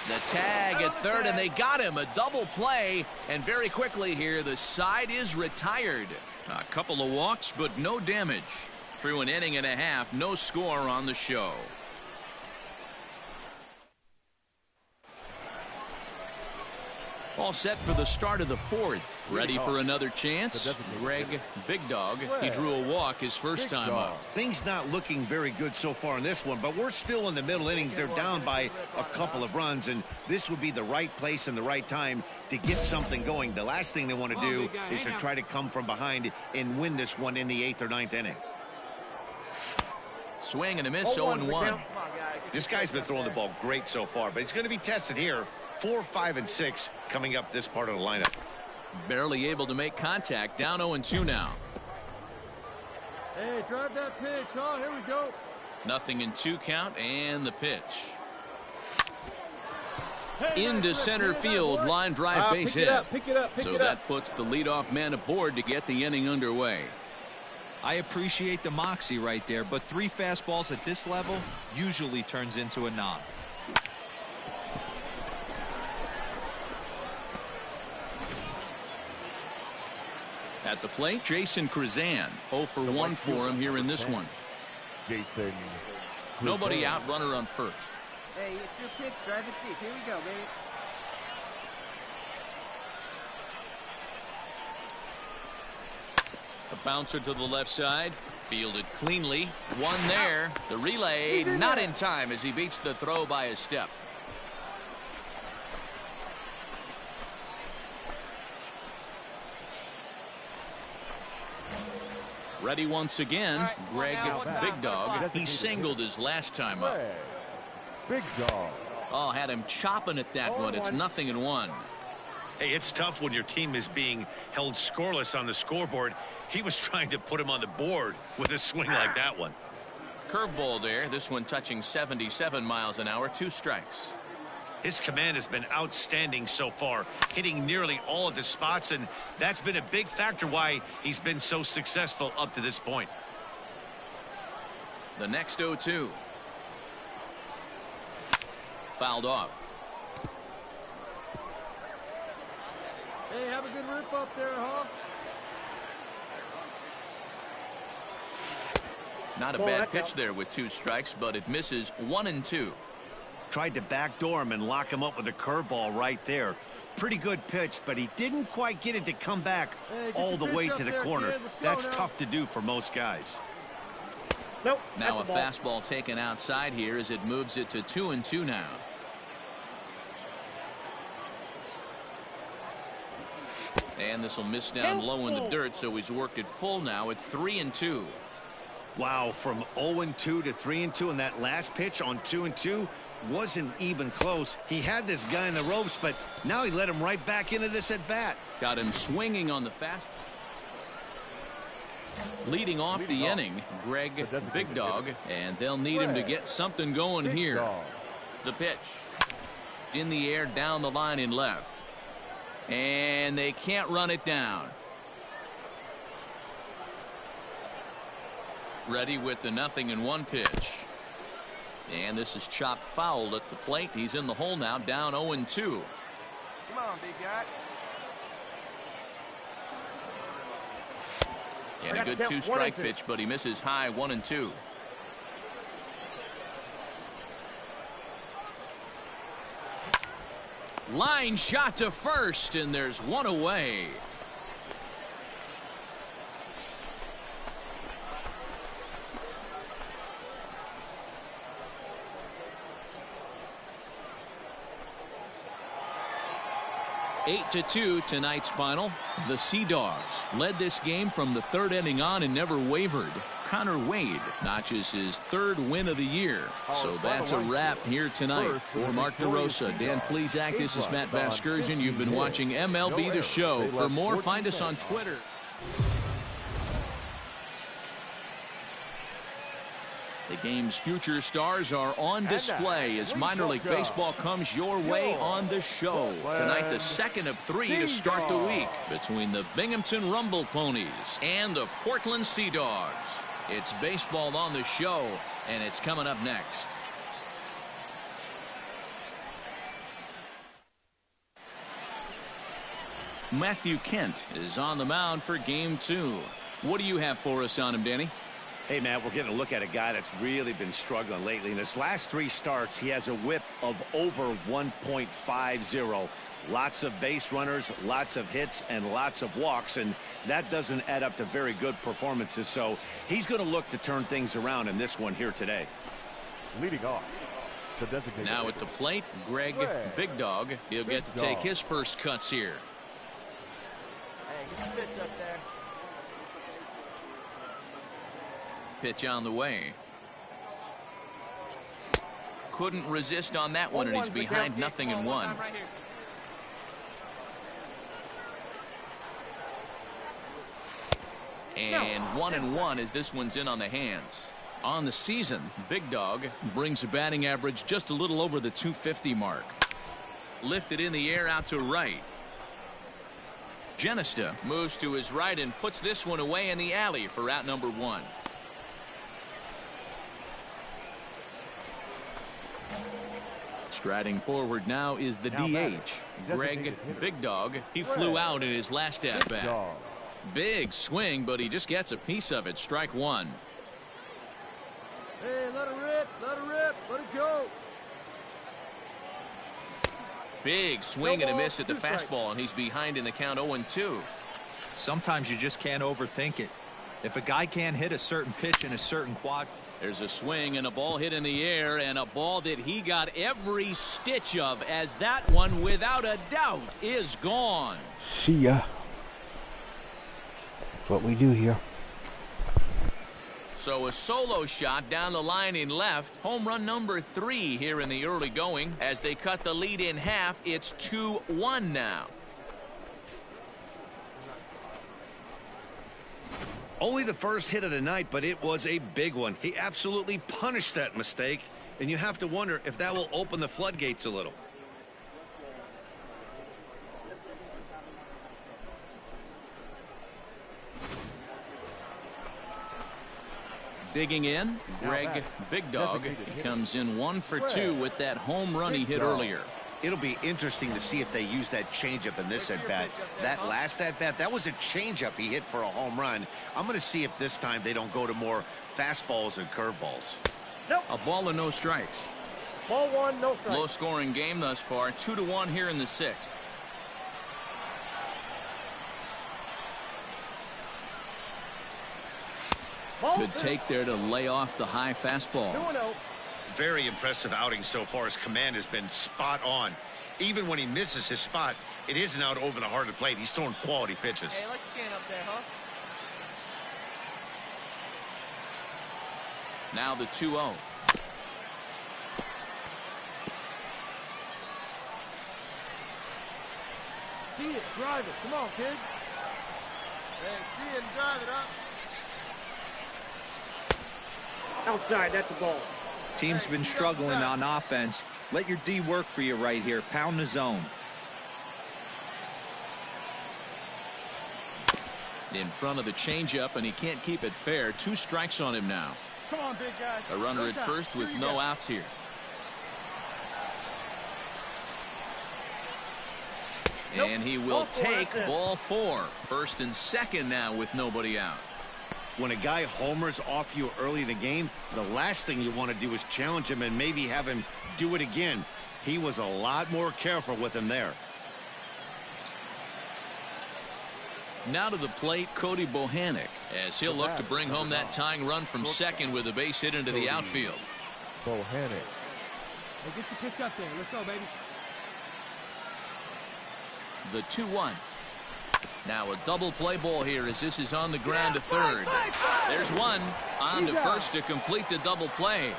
The tag at third, and they got him. A double play, and very quickly here, the side is retired. A couple of walks, but no damage. Through an inning and a half, no score on the show. All set for the start of the fourth. Ready for another chance. Greg Big Dog. He drew a walk his first time up. Things not looking very good so far in this one, but we're still in the middle innings. They're down by a couple of runs, and this would be the right place and the right time to get something going. The last thing they want to do is to try to come from behind and win this one in the 8th or 9th inning. Swing and a miss, 0-1. This guy's been throwing the ball great so far, but he's going to be tested here. 4, 5, and 6 coming up this part of the lineup. Barely able to make contact. Down 0-2 now. Hey, drive that pitch. Oh, here we go. 0-2 count, and the pitch. Into center field, line drive, base hit. So that puts the leadoff man aboard to get the inning underway. I appreciate the moxie right there, but 3 fastballs at this level usually turns into a knock. At the plate, Jason Krizan. 0 for 1 for him here in this one. Jason. Nobody out, runner on first. Hey, it's your pitch. Drive it deep. Here we go, baby. A bouncer to the left side. Fielded cleanly. One there. The relay not in time as he beats the throw by a step. Ready once again. Greg Big Dog. He singled his last time up. Big Dog. Oh, had him chopping at that one. It's 0-1. Hey, it's tough when your team is being held scoreless on the scoreboard. He was trying to put him on the board with a swing like that one. Curveball there. This one touching 77 miles an hour. 2 strikes. His command has been outstanding so far, hitting nearly all of his spots, and that's been a big factor why he's been so successful up to this point. The next 0-2. Fouled off. Hey, have a good rip up there, huh? Not a bad pitch there with 2 strikes, but it misses. 1-2. Tried to backdoor him and lock him up with a curveball right there. Pretty good pitch, but he didn't quite get it to come back all the way to the corner. That's tough to do for most guys. Now a fastball taken outside here as it moves it to 2-2 now. And this will miss down low in the dirt, so he's worked it full now at 3-2. Wow, from 0-2 to 3-2, and that last pitch on 2-2 wasn't even close. He had this guy in the ropes, but now he let him right back into this at bat. Got him swinging on the fast. Leading off the inning, Greg Big Dog, and they'll need him to get something going here. The pitch in the air down the line in left, and they can't run it down. Ready with the 0-1 pitch. And this is chopped foul at the plate. He's in the hole now, down 0-2. Come on, big guy. And a good 2-strike pitch, but he misses high. 1-2. Line shot to first, and there's one away. Eight to 2 tonight's final. The Sea Dogs led this game from the 3rd inning on and never wavered. Connor Wade notches his 3rd win of the year. So that's a wrap here tonight. For Mark DeRosa, Dan Plesac, this is Matt Vasgersian. You've been watching MLB The Show. For more, find us on Twitter. The game's future stars are on display as minor league baseball comes your way on the show. Tonight, the 2nd of 3 to start the week between the Binghamton Rumble Ponies and the Portland Sea Dogs. It's baseball on the show, and it's coming up next. Matthew Kent is on the mound for Game 2. What do you have for us on him, Danny? Hey, Matt, we're getting a look at a guy that's really been struggling lately. In his last 3 starts, he has a whip of over 1.50. Lots of base runners, lots of hits, and lots of walks, and that doesn't add up to very good performances. So he's going to look to turn things around in this one here today. Leading off, the designated Now at the plate, Greg Big Dog. He'll get to take his first cuts here. Hey, get some pitch up there. Pitch on the way. Couldn't resist on that one, and he's behind 0-1. And 1-1 as this one's in on the hands. On the season, Big Dog brings a batting average just a little over the 250 mark. Lifted in the air out to right. Genesta moves to his right and puts this one away in the alley for out number 1. Striding forward now is the DH, Greg Big Dog. He flew out in his last at-bat. Big swing, but he just gets a piece of it. Strike 1. Hey, let it rip, let it go. Big swing and a miss at the fastball, and he's behind in the count 0-2. Sometimes you just can't overthink it. If a guy can't hit a certain pitch in a certain quadrant. There's a swing and a ball hit in the air, and a ball that he got every stitch of, as that one, without a doubt, is gone. See ya. That's what we do here. So a solo shot down the line in left. Home run number 3 here in the early going. As they cut the lead in half, it's 2-1 now. Only the first hit of the night, but it was a big one. He absolutely punished that mistake, and you have to wonder if that will open the floodgates a little. Digging in, Greg Big Dog. He comes in 1 for 2 with that home run he hit earlier. It'll be interesting to see if they use that changeup in this at-bat. That last at-bat, that was a changeup he hit for a home run. I'm going to see if this time they don't go to more fastballs and curveballs. A ball and no strikes. Ball 1, no strikes. Low scoring game thus far. 2-1 here in the 6th. Good take there to lay off the high fastball. 2-0. Very impressive outing so far. His command has been spot on. Even when he misses his spot, it isn't out over the heart of the plate. He's throwing quality pitches. Hey, like you can up there, huh? Now the 2-0. See it, drive it. Come on, kid. Hey, see it and drive it up. Outside, that's the ball. Team's been struggling on offense. Let your D work for you right here. Pound the zone. In front of the changeup, and he can't keep it fair. 2 strikes on him now. Come on, big guy. A runner at first with no outs here. And he will take ball 4. First and second now with nobody out. When a guy homers off you early in the game, the last thing you want to do is challenge him and maybe have him do it again. He was a lot more careful with him there. Now to the plate, Cody Bohannock, as he'll look to bring home that tying run from second with a base hit into the outfield. Bohannock. Hey, get your pitch up there. Let's go, baby. The 2-1. Now a double play ball here as this is on the ground to third. There's one on to first to complete the double play.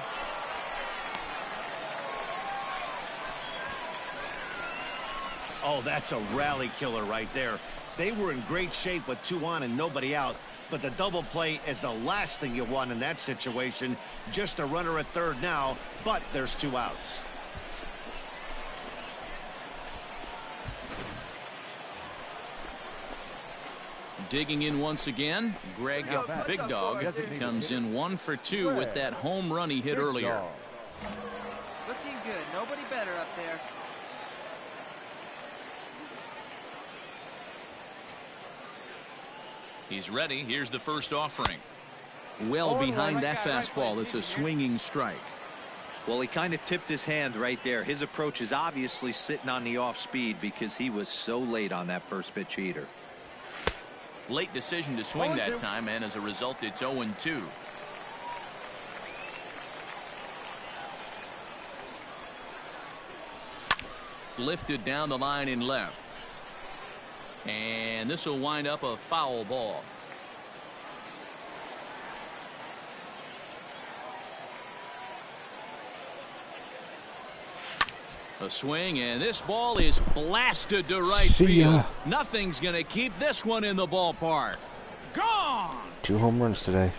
Oh, that's a rally killer right there. They were in great shape with 2 on and nobody out, but the double play is the last thing you want in that situation. Just a runner at third now, but there's 2 outs. Digging in once again, Greg Big Dog comes in 1 for 2 with that home run he hit earlier. Looking good. Nobody better up there. He's ready. Here's the first offering. well behind that fastball. It's a swinging strike. Well, he kind of tipped his hand right there. His approach is obviously sitting on the off speed because he was so late on that first pitch heater. Late decision to swing that time, and as a result, it's 0-2. Lifted down the line in left. And this will wind up a foul ball. A swing, and this ball is blasted to right field. Nothing's going to keep this one in the ballpark. Gone! 2 home runs today.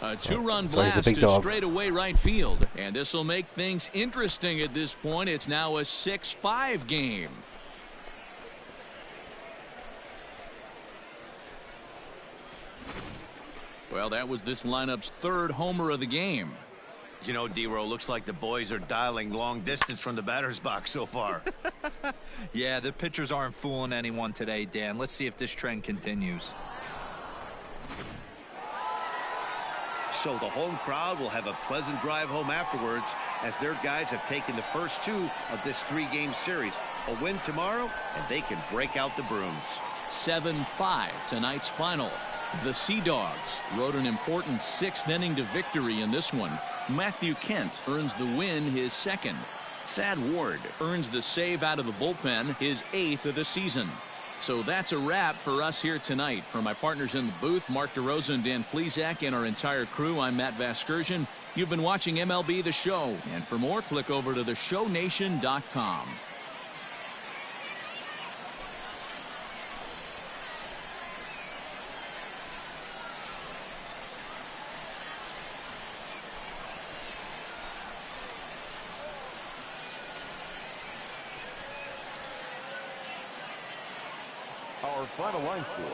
A 2-run blast to straightaway right field. And this will make things interesting at this point. It's now a 6-5 game. Well, that was this lineup's 3rd homer of the game. You know, D-Row, looks like the boys are dialing long distance from the batter's box so far. Yeah, the pitchers aren't fooling anyone today, Dan. Let's see if this trend continues. So the home crowd will have a pleasant drive home afterwards as their guys have taken the first 2 of this 3-game series. A win tomorrow, and they can break out the brooms. 7-5 tonight's final. The Sea Dogs rode an important 6th inning to victory in this one. Matthew Kent earns the win, his 2nd. Thad Ward earns the save out of the bullpen, his 8th of the season. So that's a wrap for us here tonight. For my partners in the booth, Mark DeRosa and Dan Plesac, and our entire crew, I'm Matt Vasgersian. You've been watching MLB The Show. And for more, click over to theshownation.com. Our final line score.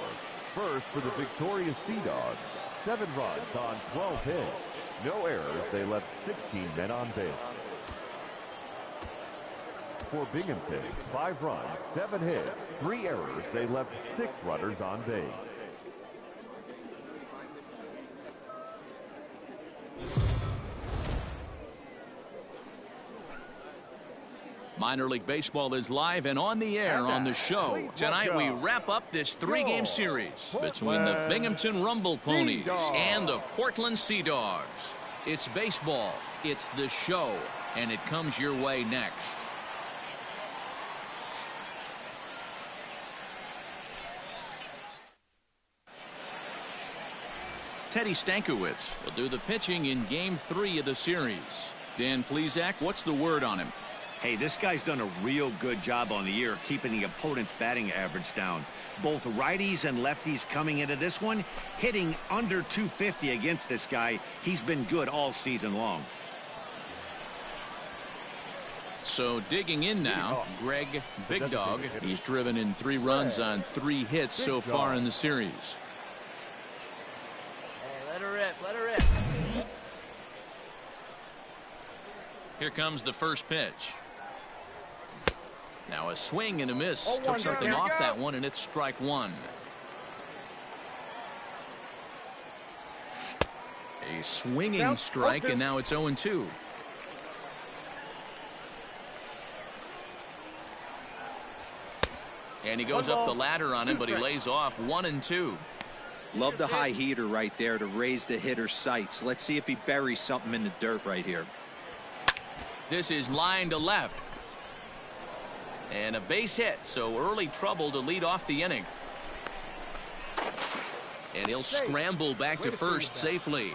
First for the victorious Sea Dogs, 7 runs on 12 hits. No errors. They left 16 men on base. For Binghamton, 5 runs, 7 hits, 3 errors. They left 6 runners on base. Minor League Baseball is live and on the air on the show. Tonight we wrap up this 3-game series between the Binghamton Rumble Ponies and the Portland Sea Dogs. It's baseball, it's the show, and it comes your way next. Teddy Stankiewicz will do the pitching in Game 3 of the series. Dan Plesac, what's the word on him? Hey, this guy's done a real good job on the year keeping the opponent's batting average down. Both righties and lefties coming into this one, hitting under 250 against this guy. He's been good all season long. So digging in now, Greg Big Dog. He's driven in 3 runs on 3 hits so far in the series. Hey, let her rip, let her rip. Here comes the first pitch. Now a swing and a miss. Took something off that one, and it's strike 1. A swinging strike, and now it's 0-2. And he goes up the ladder on him, but he lays off 1-2. Love the high heater right there to raise the hitter's sights. Let's see if he buries something in the dirt right here. This is line to left. And a base hit, so early trouble to lead off the inning. And he'll scramble back to first safely.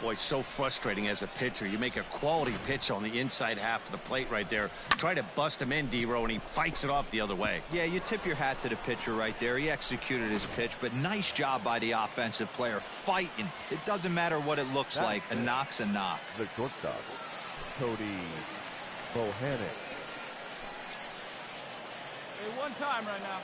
Boy, so frustrating as a pitcher. You make a quality pitch on the inside half of the plate right there. Try to bust him in, D-Row, and he fights it off the other way. Yeah, you tip your hat to the pitcher right there. He executed his pitch, but nice job by the offensive player fighting. It doesn't matter what it looks like. A knock's a knock. The shortstop, Cody Bohannon. Hey, one time right now.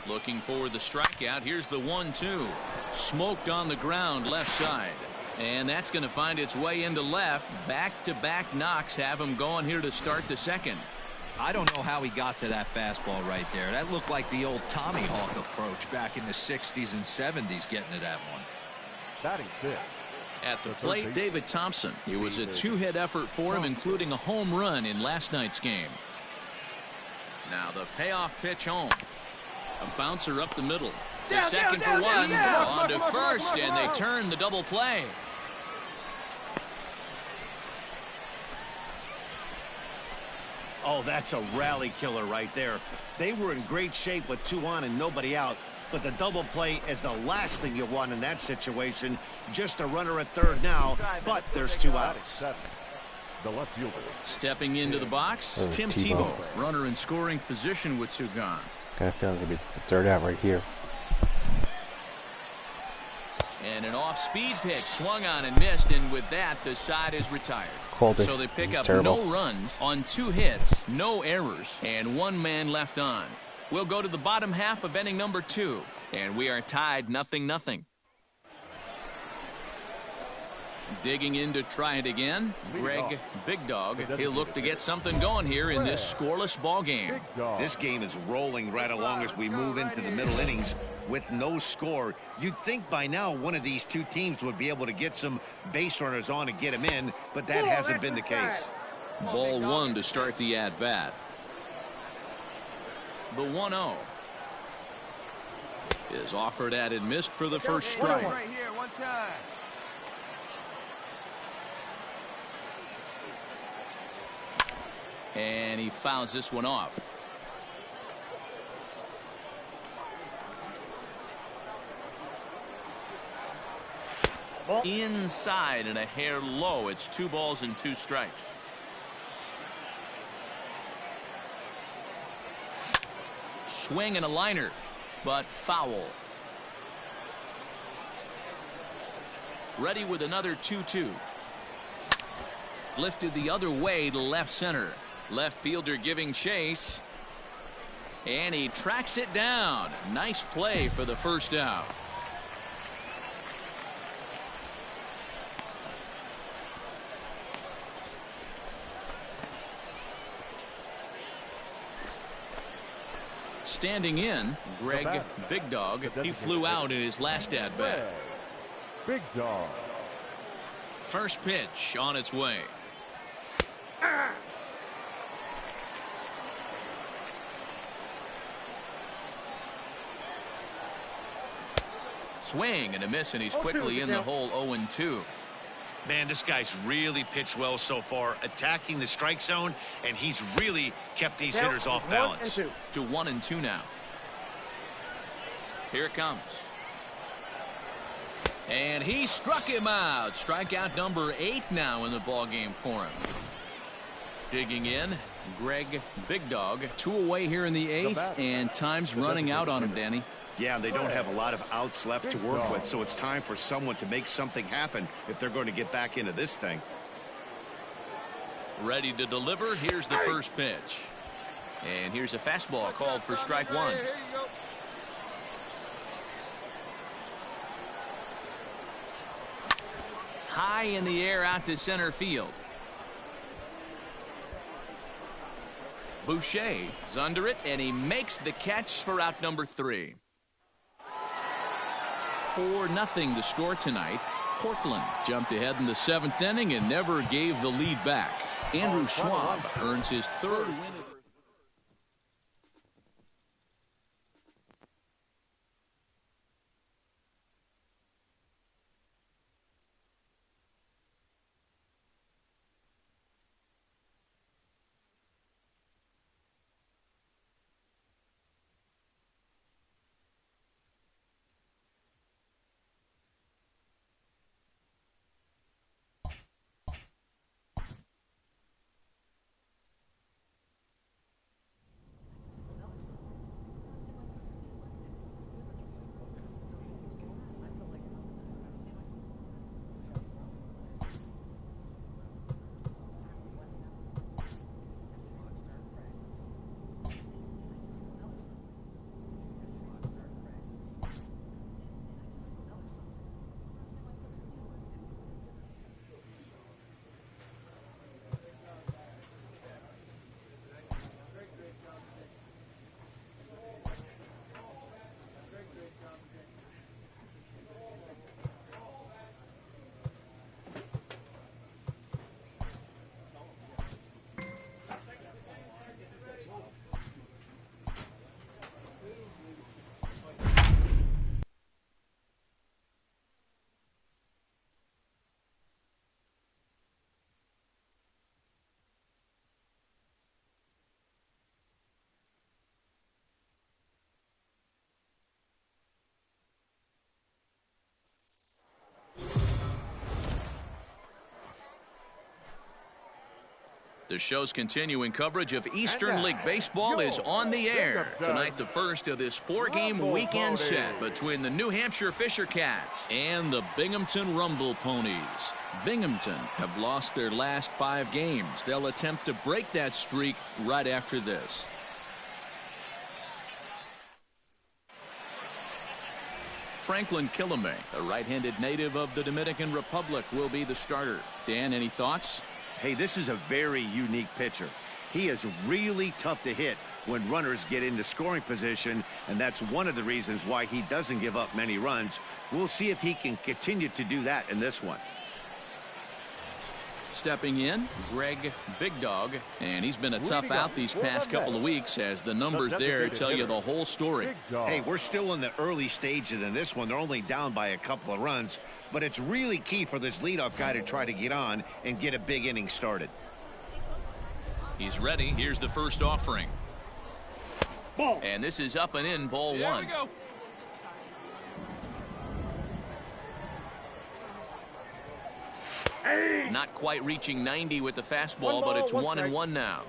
Looking for the strikeout. Here's the 1-2. Smoked on the ground left side. And that's going to find its way into left. Back-to-back knocks have him going here to start the second. I don't know how he got to that fastball right there. That looked like the old Tommy Hawk approach back in the 60s and 70s getting to that one. Batting fifth. At the plate, David Thompson. It was a two-hit effort for him, including a home run in last night's game. Now the payoff pitch home. A bouncer up the middle. The second for one. On to first, and they turn the double play. Oh, that's a rally killer right there. They were in great shape with 2 on and nobody out. But the double play is the last thing you want in that situation. Just a runner at third now, but there's 2 outs. The left fielder. Stepping into the box, Tim Tebow. Runner in scoring position with 2 gone. Kind of feeling to be the third out right here. And an off-speed pitch swung on and missed, and with that, the side is retired. So they pick up no runs on 2 hits, no errors, and 1 man left on. We'll go to the bottom half of inning number 2, and we are tied 0-0. Digging in to try it again, Greg Big Dog. He'll look to get something going here in this scoreless ball game. This game is rolling right along as we move into the middle innings with no score. You'd think by now one of these 2 teams would be able to get some base runners on and get them in, but that hasn't been the case. Ball 1 to start the at-bat. The 1-0 is offered at and missed for the first strike. Right here, 1 time. And he fouls this one off. Inside and a hair low. It's 2 balls and 2 strikes. Swing and a liner, but foul. Ready with another 2-2. Lifted the other way to left center. Left fielder giving chase. And he tracks it down. Nice play for the first out. Standing in, Greg Big Dog. He flew out in his last at-bat. Big Dog. First pitch on its way. Swing and a miss, and he's quickly in the hole. 0-2. Man, this guy's really pitched well so far, attacking the strike zone, and he's really kept these hitters off balance. To 1-2 now. Here it comes. And he struck him out. Strikeout number 8 now in the ball game for him. Digging in, Greg Big Dog. 2 away here in the 8th, and time's running out on him, Danny. Yeah, they don't have a lot of outs left to work with, so it's time for someone to make something happen if they're going to get back into this thing. Ready to deliver. Here's the first pitch. And here's a fastball called for strike 1. High in the air out to center field. Boucher is under it, and he makes the catch for out number 3. 4-0 the score tonight. Portland jumped ahead in the 7th inning and never gave the lead back. Andrew Schwab earns his 3rd win. The show's continuing coverage of Eastern League Baseball is on the air. Tonight, the first of this 4-game weekend set between the New Hampshire Fisher Cats and the Binghamton Rumble Ponies. Binghamton have lost their last 5 games. They'll attempt to break that streak right after this. Franklin Kilame, a right-handed native of the Dominican Republic, will be the starter. Dan, any thoughts? Hey, this is a very unique pitcher. He is really tough to hit when runners get into scoring position, and that's one of the reasons why he doesn't give up many runs. We'll see if he can continue to do that in this one. Stepping in, Greg Big Dog, and he's been a tough out these past couple of weeks as the numbers there tell you the whole story. Hey, we're still in the early stages in this one. They're only down by a couple of runs, but it's really key for this leadoff guy to try to get on and get a big inning started. He's ready. Here's the first offering. And this is up and in, ball 1. Here we go. Not quite reaching 90 with the fastball, but it's 1-1 now.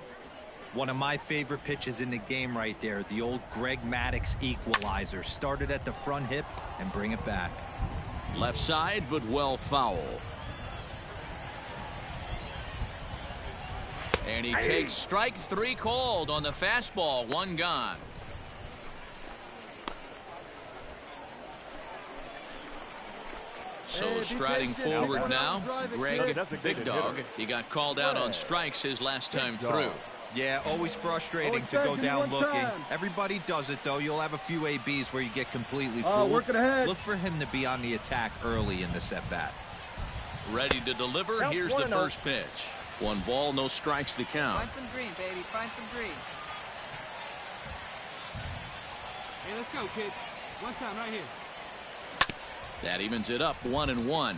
One of my favorite pitches in the game right there, the old Greg Maddux equalizer. Started at the front hip and bring it back. Left side, but well foul. And he takes strike 3 called on the fastball. 1 gone. So striding forward now, Greg Big Dog. He got called out on strikes his last time through. Yeah, always frustrating to go down looking. Everybody does it, though. You'll have a few ABs where you get completely fooled. Look for him to be on the attack early in this at-bat. Ready to deliver. Here's the first pitch. 1 ball, no strikes to count. Find some green, baby. Find some green. Hey, let's go, kid. One time right here. That evens it up, 1-1.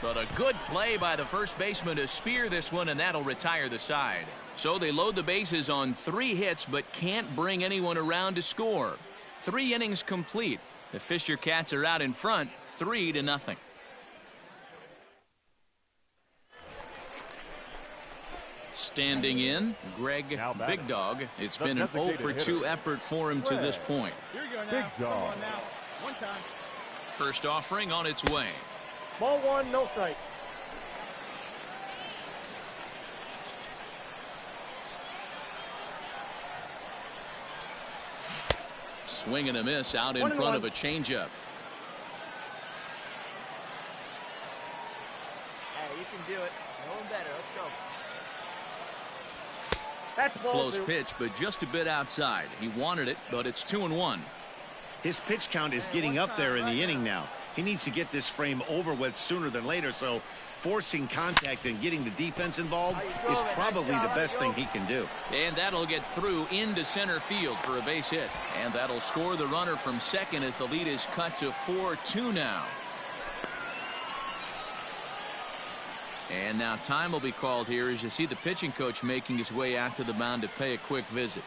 But a good play by the first baseman to spear this one, and that'll retire the side. So they load the bases on 3 hits, but can't bring anyone around to score. 3 innings complete. The Fisher Cats are out in front, 3-0. Standing in, Greg Big Dog. It's been an 0-for-2 effort for him to this point. Here you go now. Big Dog. Come on now. One time. First offering on its way. Ball 1, no strike. Swing and a miss out in front of a changeup. Hey, you can do it. No one better. Let's go. That's ball Close 2. pitch, but just a bit outside. He wanted it, but it's 2-1. His pitch count is getting up there in the inning now. He needs to get this frame over with sooner than later, so forcing contact and getting the defense involved is probably the best thing he can do. And that'll get through into center field for a base hit. And that'll score the runner from second as the lead is cut to 4-2 now. And now time will be called here as you see the pitching coach making his way out to the mound to pay a quick visit.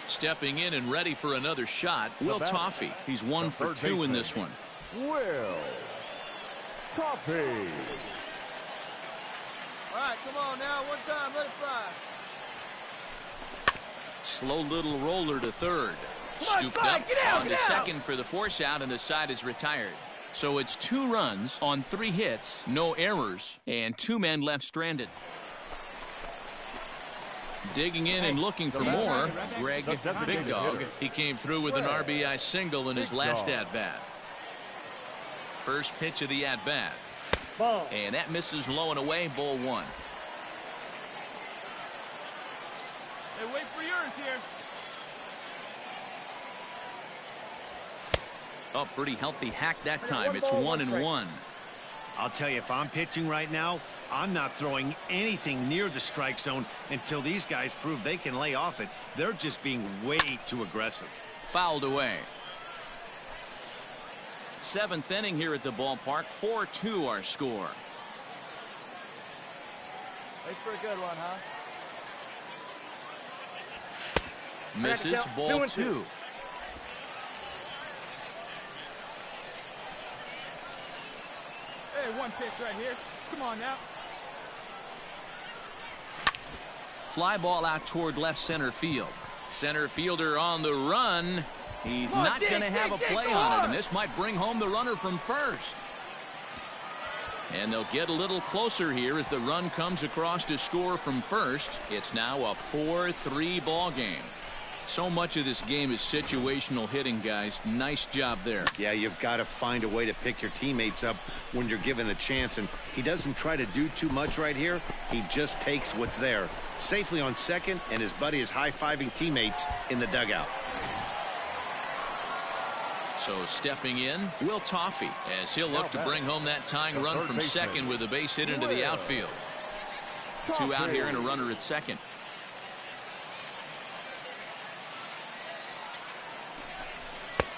Stepping in and ready for another shot, Will Toffey. He's 1 for 2 in this one. Will Toffey. All right, come on now. One time. Let it fly. Slow little roller to third. Scooped up on to second for the force out, and the side is retired. So it's 2 runs on 3 hits, no errors, and 2 men left stranded. Digging in and looking for more, Greg Big Dog. He came through with an RBI single in his last at-bat. First pitch of the at-bat. And that misses low and away, ball 1. Hey, wait for yours here. Oh, pretty healthy hack that time. It's 1-1. I'll tell you, if I'm pitching right now, I'm not throwing anything near the strike zone until these guys prove they can lay off it. They're just being way too aggressive. Fouled away. Seventh inning here at the ballpark. 4-2 our score. Thanks for a good one, huh? Misses, ball 2. Hey, one pitch right here. Come on now. Fly ball out toward left center field. Center fielder on the run. He's not going to have a play on it, and this might bring home the runner from first. And they'll get a little closer here as the run comes across to score from first. It's now a 4-3 ball game. So much of this game is situational hitting, guys. Nice job there. Yeah, you've got to find a way to pick your teammates up when you're given the chance, and he doesn't try to do too much right here. He just takes what's there. Safely on second, and his buddy is high-fiving teammates in the dugout. So stepping in, Will Toffee, as he'll look to bring home that tying run from second with a base hit into the outfield. 2 out here and a runner at second.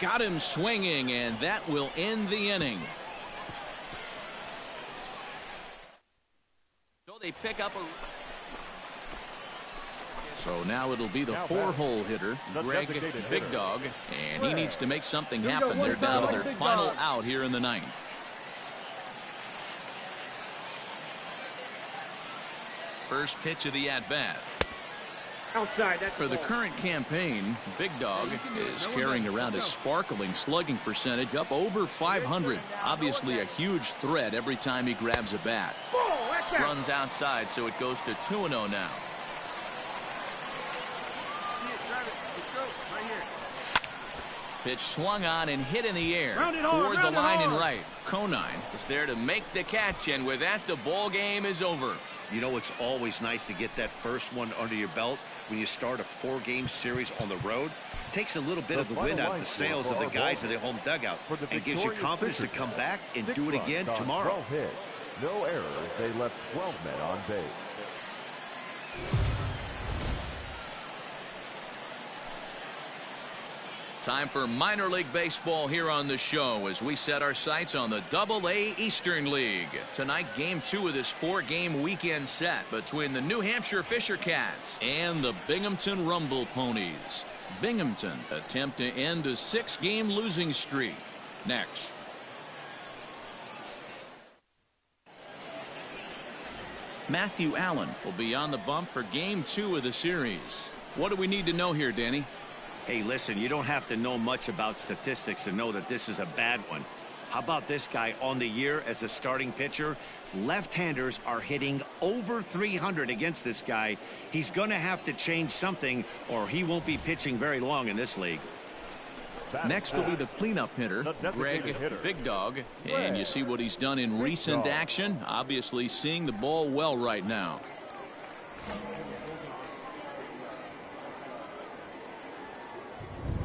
Got him swinging, and that will end the inning. So they pick up a... So now it'll be the 4-hole hitter, Greg Big Dog, and he needs to make something happen. They're down to their final out here in the ninth. First pitch of the at-bat. Outside, that's for the current campaign, Big Dog is carrying around a sparkling slugging percentage up over 500. Obviously a huge threat every time he grabs a bat. Runs outside, so it goes to 2-0 now. Pitch swung on and hit in the air toward the line and right. Conine is there to make the catch, and with that, the ball game is over. You know, it's always nice to get that first one under your belt when you start a 4-game series on the road. It takes a little bit of the wind out of the sails of the guys in the home dugout and gives you confidence to come back and do it again tomorrow. No errors. They left 12 men on base. Time for minor league baseball here on the show as we set our sights on the Double-A Eastern League. Tonight, game 2 of this 4-game weekend set between the New Hampshire Fisher Cats and the Binghamton Rumble Ponies. Binghamton attempt to end a 6-game losing streak. Next. Matthew Allen will be on the bump for game 2 of the series. What do we need to know here, Danny? Hey, listen, you don't have to know much about statistics to know that this is a bad one. How about this guy on the year as a starting pitcher? Left-handers are hitting over 300 against this guy. He's going to have to change something or he won't be pitching very long in this league. Next will be the cleanup hitter, Greg Big Dog. And you see what he's done in recent action. Obviously seeing the ball well right now.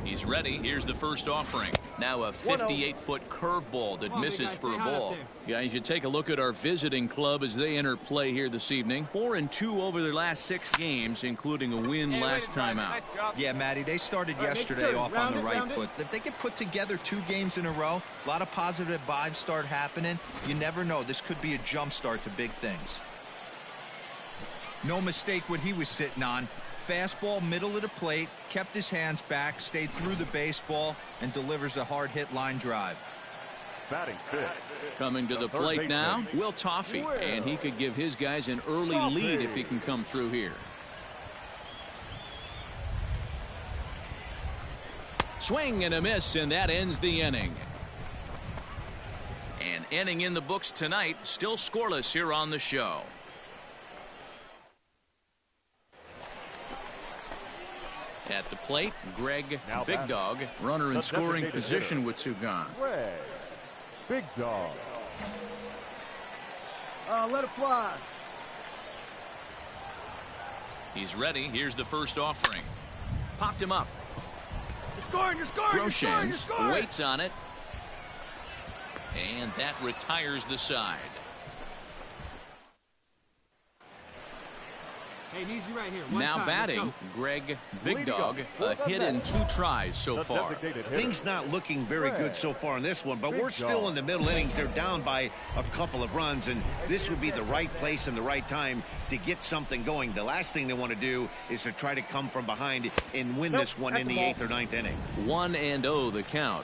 He's ready. Here's the first offering. Now a 58-foot curveball that misses for a ball. Guys, you take a look at our visiting club as they enter play here this evening. 4-2 over their last 6 games, including a win last time out. Yeah, Matty, they started yesterday off on the right foot. If they can put together 2 games in a row, a lot of positive vibes start happening. You never know. This could be a jump start to big things. No mistake what he was sitting on. Fastball, middle of the plate, kept his hands back, stayed through the baseball, and delivers a hard hit line drive. Batting fifth. Coming to the plate now, Will Toffee, and he could give his guys an early lead if he can come through here. Swing and a miss, and that ends the inning. An inning in the books tonight, still scoreless here on the show. At the plate, Greg Big Dog, runner in scoring position with 2 gone. Greg Big Dog. Let it fly. He's ready. Here's the first offering. Popped him up. You're scoring, you're scoring, Groshans you're scoring. waits on it. And that retires the side. Hey, need you right here. One Now time. batting, Greg Big Dog, a hit in 2 tries so far. Things not looking very good so far in this one, but we're still in the middle innings. They're down by a couple of runs, and this would be the right place and the right time to get something going. The last thing they want to do is to try to come from behind and win this one in the 8th or 9th inning. 1-0 the count.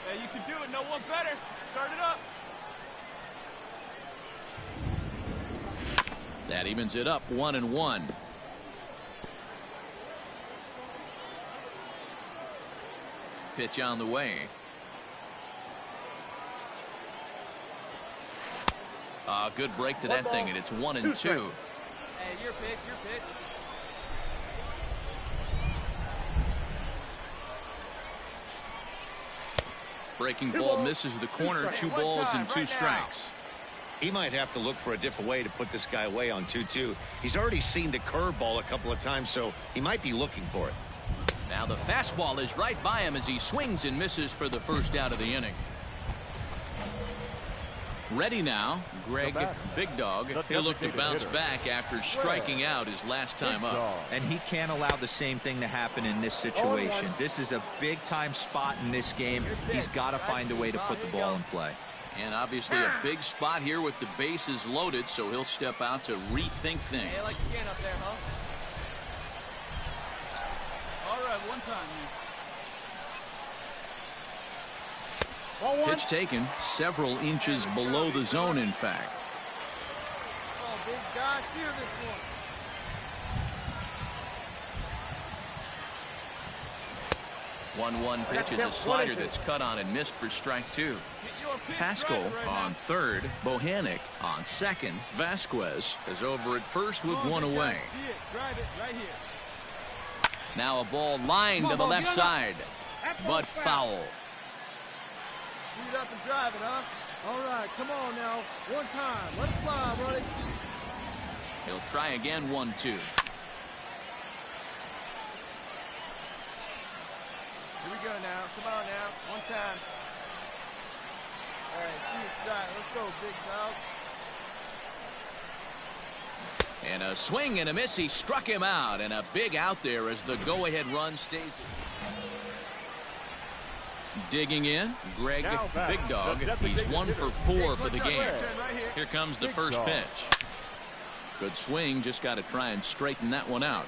Hey, you can do it. No one better. Start it up. That evens it up 1-1. Pitch on the way. Good break to that thing, and it's 1-2. Hey, your pitch, your pitch. Breaking ball misses the corner. 2 balls and 2 strikes. He might have to look for a different way to put this guy away on 2-2. He's already seen the curveball a couple of times, so he might be looking for it. Now the fastball is right by him as he swings and misses for the first out of the inning. Ready now, Greg Big Dog. He'll look to bounce back after striking out his last time up. And he can't allow the same thing to happen in this situation. This is a big-time spot in this game. He's got to find a way to put the ball in play. And obviously a big spot here with the bases loaded, so he'll step out to rethink things. Hey, like you can up there, huh? All right, one time. Pitch taken several inches below the zone, in fact. Oh, big guy, steer this one. 1-1 pitch is a slider that's cut on and missed for strike 2. Pascal on third, Bohannon on second. Vasquez is over at first with 1 away. Drive it right here. Now a ball lined to the left side, but foul. Speed up and drive it, huh? All right, come on now. One time. Let it fly, buddy. He'll try again, 1-2. Here we go now. Come on now. One time. All right, see it drive. Let's go, big dog. And a swing and a miss. He struck him out, and a big out there as the go-ahead run stays. Digging in, Greg Big Dog. He's 1 for 4 for the game. Here comes the first pitch. Good swing, just got to try and straighten that one out.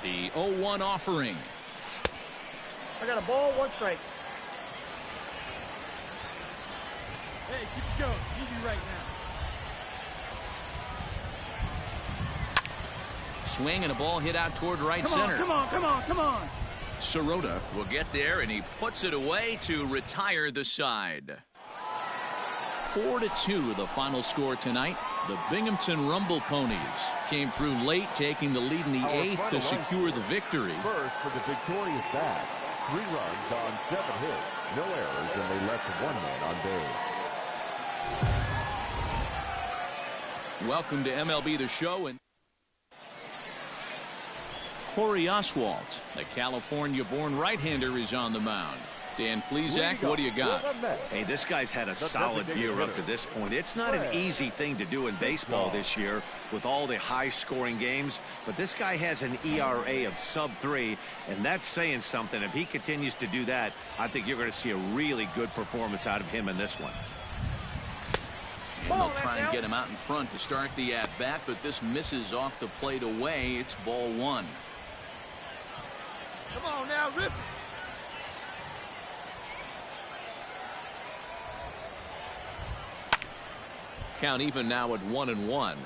The 0-1 offering. I got a ball, 1 strike. Hey, keep it going. You do right now. Swing and a ball hit out toward right center. Come on, come on, come on. Sirota will get there, and he puts it away to retire the side. 4-2 the final score tonight. The Binghamton Rumble Ponies came through late, taking the lead in the 8th to secure the victory. First for the victorious Bats. 3 runs on 7 hits, no errors, and they left 1 man on base. Welcome to MLB The Show. And Corey Oswalt, the California-born right-hander, is on the mound. Dan Plesac, what do you got? Hey, this guy's had a solid year up to this point. It's not an easy thing to do in baseball this year with all the high-scoring games, but this guy has an ERA of sub-3, and that's saying something. If he continues to do that, I think you're going to see a really good performance out of him in this one. And they'll try and get him out in front to start the at-bat, but this misses off the plate away. It's ball 1. Come on now, rip it. Count even now at 1-1.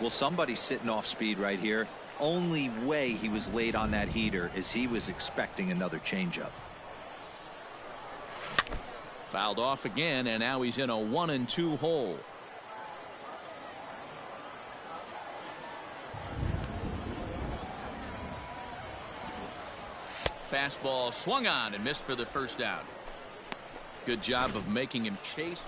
Well, somebody's sitting off speed right here. Only way he was late on that heater is he was expecting another changeup. Fouled off again, and now he's in a 1-2 hole. Fastball swung on and missed for the first out. Good job of making him chase.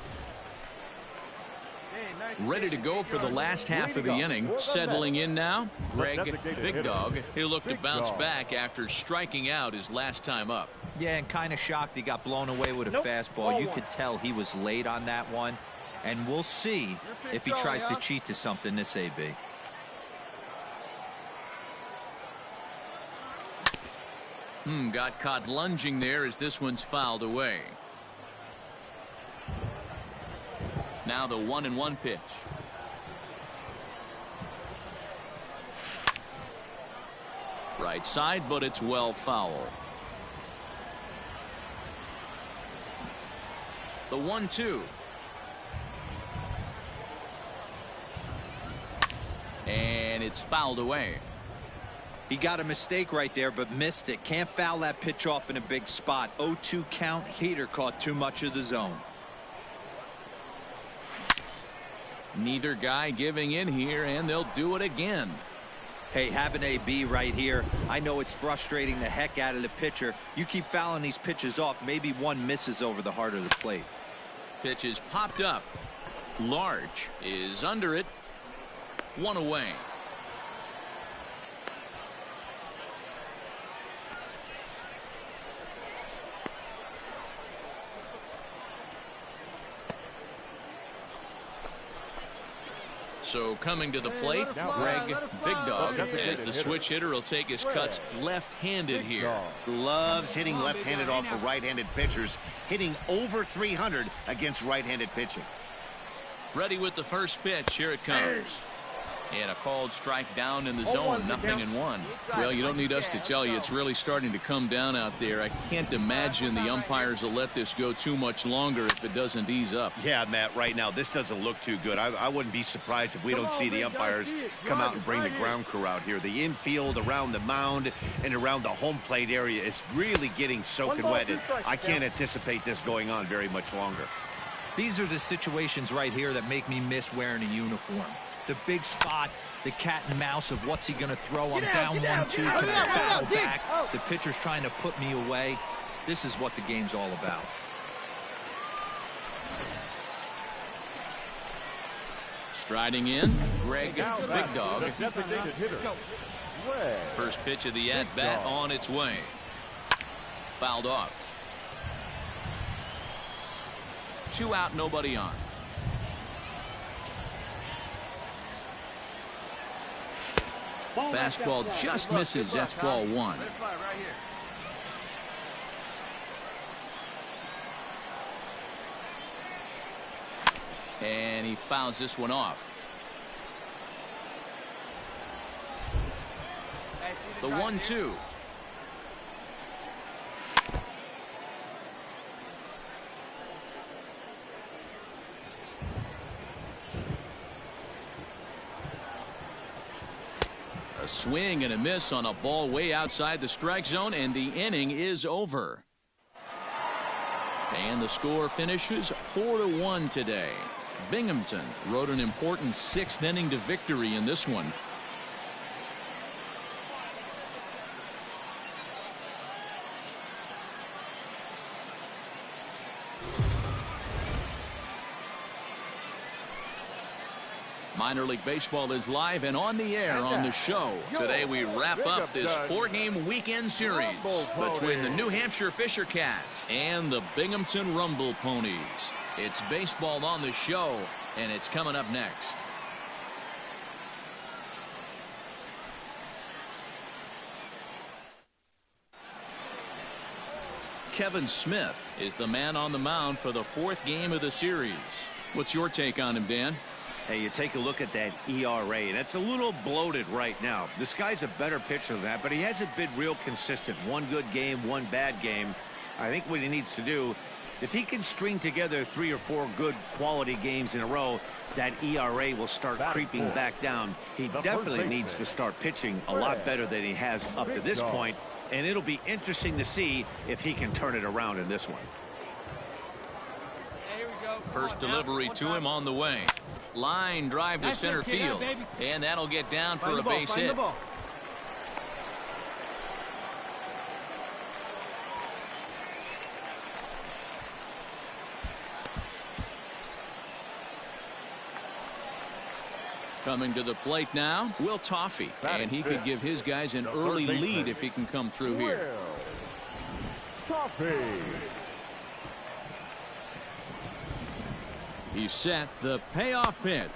Ready to go for the last half of the inning. Settling in now, Greg Big Dog. He'll look to bounce back after striking out his last time up. Yeah, and kind of shocked he got blown away with a fastball. You could tell he was late on that one. And we'll see if he tries to cheat to something this AB. Got caught lunging there as this one's fouled away. Now the 1-1 pitch. Right side, but it's well foul. The 1-2. And it's fouled away. He got a mistake right there, but missed it. Can't foul that pitch off in a big spot. 0-2 count. Heater caught too much of the zone. Neither guy giving in here, and they'll do it again. Hey, have an AB right here. I know it's frustrating the heck out of the pitcher. You keep fouling these pitches off, maybe one misses over the heart of the plate. Pitch is popped up. Large is under it. One away. So coming to the plate, Greg Big Dog, as the switch hitter will take his cuts left-handed here. Loves hitting left-handed off the right-handed pitchers, hitting over 300 against right-handed pitching. Ready with the first pitch. Here it comes. And a called strike down in the zone, 0-1. Well, you don't need us to tell you, it's really starting to come down out there. I can't imagine the umpires will let this go too much longer if it doesn't ease up. Yeah, Matt, right now, this doesn't look too good. I wouldn't be surprised if we don't see the umpires come out and bring the ground crew out here. The infield, around the mound, and around the home plate area is really getting soaking wet. And I can't anticipate this going on very much longer. These are the situations right here that make me miss wearing a uniform. The big spot, the cat and mouse of what's he going to throw. I'm down 1-2. Can I battle back? The pitcher's trying to put me away. This is what the game's all about. Striding in, Greg Big Dog. First pitch of the at-bat on its way. Fouled off. 2 out, nobody on. Fastball just misses. That's ball 1. And he fouls this one off. The 1-2. A swing and a miss on a ball way outside the strike zone, and the inning is over. And the score finishes 4-1 today. Binghamton rode an important 6th inning to victory in this one. Minor League Baseball is live and on the air on the show. Today we wrap up this 4-game weekend series between the New Hampshire Fisher Cats and the Binghamton Rumble Ponies. It's baseball on the show, and it's coming up next. Kevin Smith is the man on the mound for the 4th game of the series. What's your take on him, Dan? Hey, you take a look at that ERA, and it's a little bloated right now. This guy's a better pitcher than that, but he hasn't been real consistent. One good game, one bad game. I think what he needs to do, if he can string together 3 or 4 good quality games in a row, that ERA will start creeping back down. He definitely needs to start pitching a lot better than he has up to this point, and it'll be interesting to see if he can turn it around in this one. First delivery to him on the way. Line drive to center field. And that'll get down for a base hit. Coming to the plate now, Will Toffey. And he could give his guys an early lead if he can come through here. Toffee. He set the payoff pitch.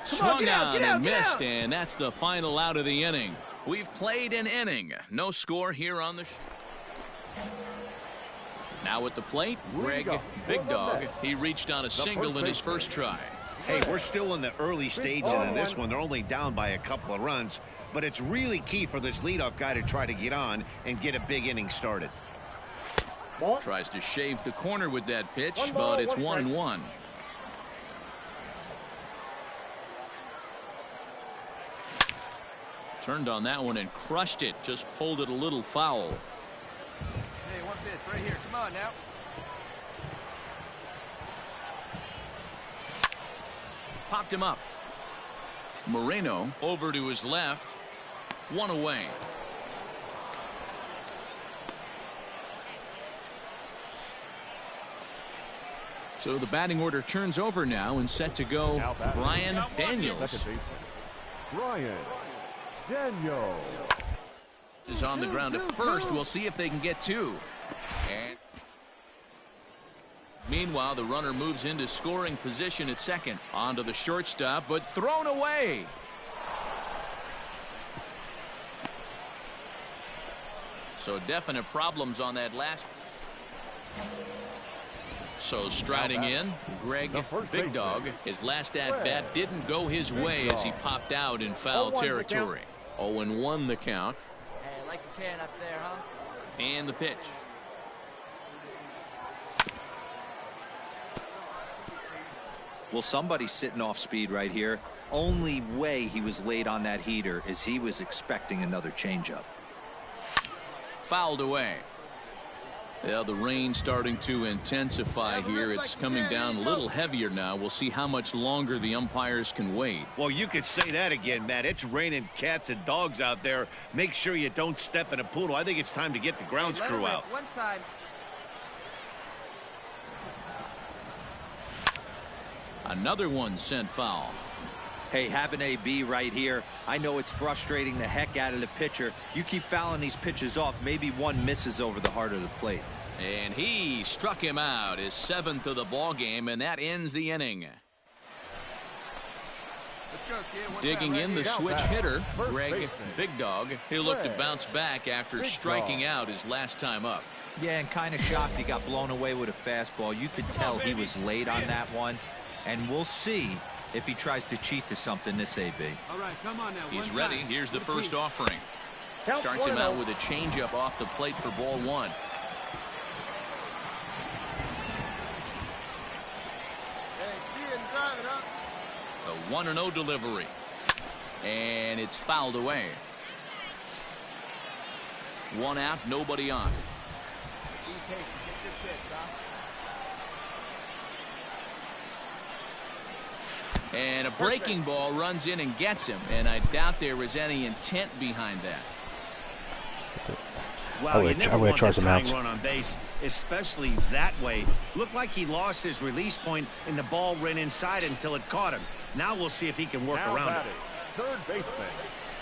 Swung on, on and missed, and that's the final out of the inning. We've played an inning. No score here on the Now at the plate, Greg Big Dog. He reached on a single in his first try. Hey, we're still in the early stages of this one. They're only down by a couple of runs, but it's really key for this leadoff guy to try to get on and get a big inning started. Tries to shave the corner with that pitch, but it's 1-1. Turned on that one and crushed it. Just pulled it a little foul. Hey, one pitch right here. Come on now. Popped him up. Moreno over to his left. One away. So the batting order turns over now and set to go Brian Daniels. Brian Daniels is on the ground at first. We'll see if they can get two. And meanwhile, the runner moves into scoring position at second. Onto the shortstop, but thrown away. So definite problems on that last. So striding in, Greg Big Dog. His last at-bat didn't go his way as he popped out in foul territory. 0-1 the count. Hey, like you can up there, huh? And the pitch. Well, somebody's sitting off speed right here. Only way he was late on that heater is he was expecting another changeup. Fouled away. Yeah, the rain starting to intensify here. It's coming down a little heavier now. We'll see how much longer the umpires can wait. Well, you could say that again, Matt. It's raining cats and dogs out there. Make sure you don't step in a poodle. I think it's time to get the grounds crew out. One time. Another one sent foul. Hey, have an AB right here. I know it's frustrating the heck out of the pitcher. You keep fouling these pitches off, maybe one misses over the heart of the plate. And he struck him out, his 7th of the ball game, and that ends the inning. Let's go, kid. Digging in the switch hitter, Greg Big Dog. He'll look to bounce back after striking out his last time up. Yeah, and kind of shocked he got blown away with a fastball. You could tell he was late on that one, and we'll see if he tries to cheat to something this AB. All right, come on now. He's ready. Here's the first offering. Starts him out with a changeup off the plate for ball one. Hey, see it and drive it up. A 1-0 delivery. And it's fouled away. One out, nobody on. Be patient. Get your pitch, huh? And a breaking ball runs in and gets him, and I doubt there was any intent behind that. Well, you never want a tying run on base, especially that way. Looked like he lost his release point, and the ball ran inside until it caught him. Now we'll see if he can work around it. Third baseman.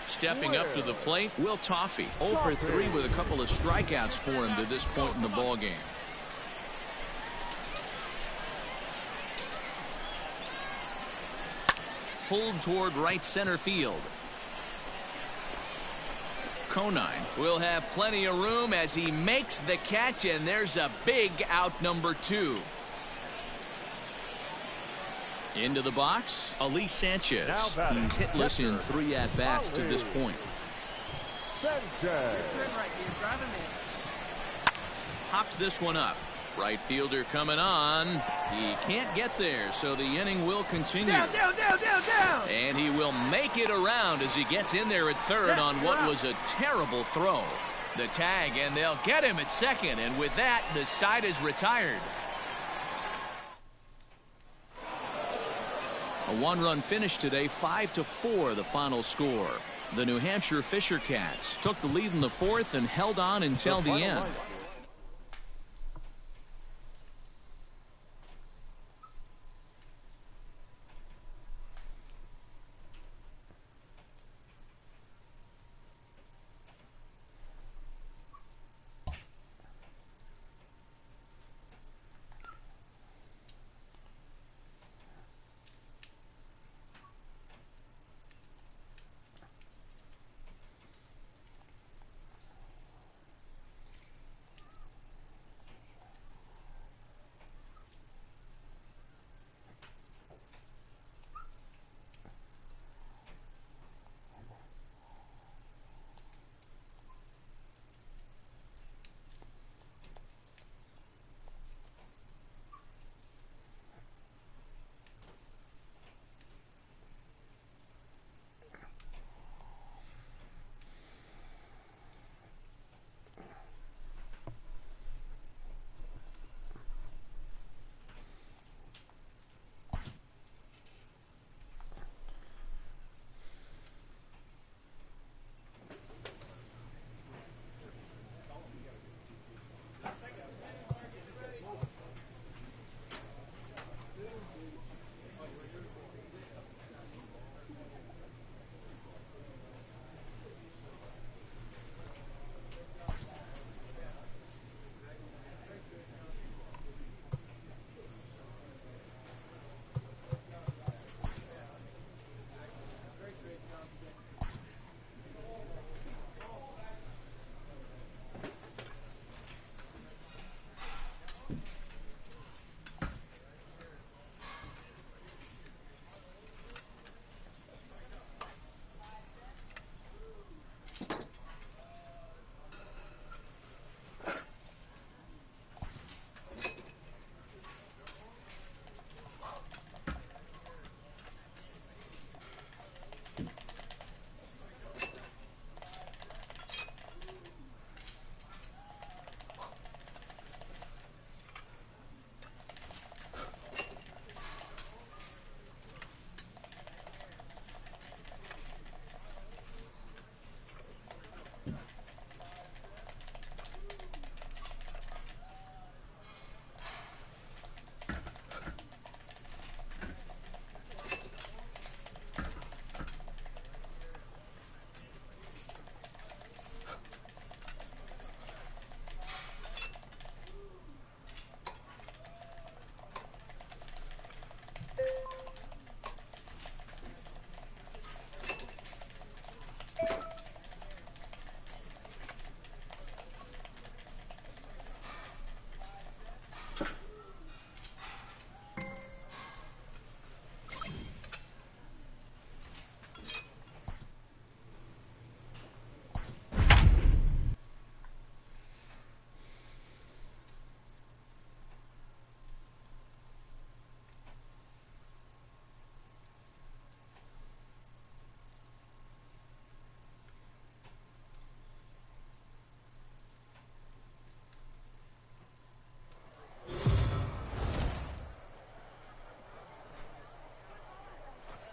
Stepping up to the plate, Will Toffee. 0 for 3 with a couple of strikeouts for him to this point in the ball game. Pulled toward right center field. Conine will have plenty of room as he makes the catch, and there's a big out number 2. Into the box, Elise Sanchez. He's hitless in 3 at-bats to this point. Turn right here. Drive him in. Pops this one up. Right fielder coming on. He can't get there, so the inning will continue. Down. And he will make it around as he gets in there at third on what was a terrible throw. The tag, and they'll get him at second, and with that, the side is retired. A 1-run finish today, 5-4 the final score. The New Hampshire Fisher Cats took the lead in the 4th and held on until the end.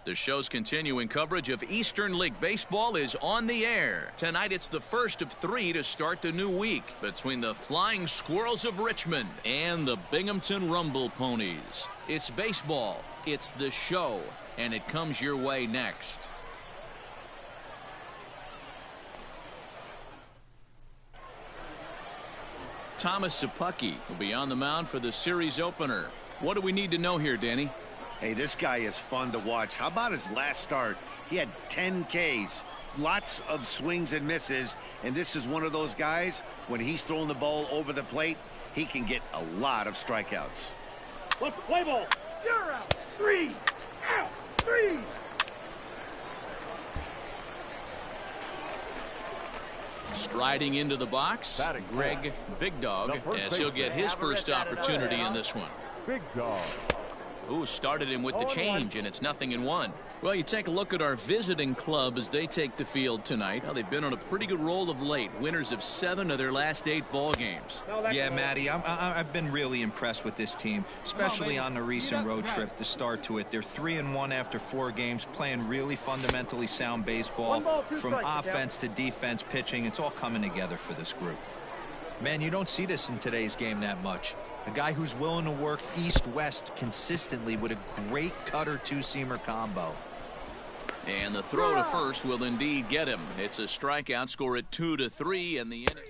The show's continuing coverage of Eastern League Baseball is on the air. Tonight it's the first of 3 to start the new week between the Flying Squirrels of Richmond and the Binghamton Rumble Ponies. It's baseball, it's the show, and it comes your way next. Thomas Szapucki will be on the mound for the series opener. What do we need to know here, Danny? Hey, this guy is fun to watch. How about his last start? He had 10 Ks, lots of swings and misses, and this is one of those guys, when he's throwing the ball over the plate, he can get a lot of strikeouts. Let's play ball. You're out. 3. Out. 3. Striding into the box, Greg Big Dog, as he'll get his first opportunity in this one. Big Dog. Ooh, started him with the change, and it's 0-1. Well, you take a look at our visiting club as they take the field tonight. Now, they've been on a pretty good roll of late. Winners of 7 of their last 8 ball games. Yeah, Matty, I've been really impressed with this team, especially on the recent road trip to start to it. They're 3-1 after 4 games, playing really fundamentally sound baseball. From offense to defense, pitching, it's all coming together for this group. Man, you don't see this in today's game that much. A guy who's willing to work east-west consistently with a great cutter two-seamer combo. And the throw to first will indeed get him. It's a strikeout, score at 2-3, and the inning.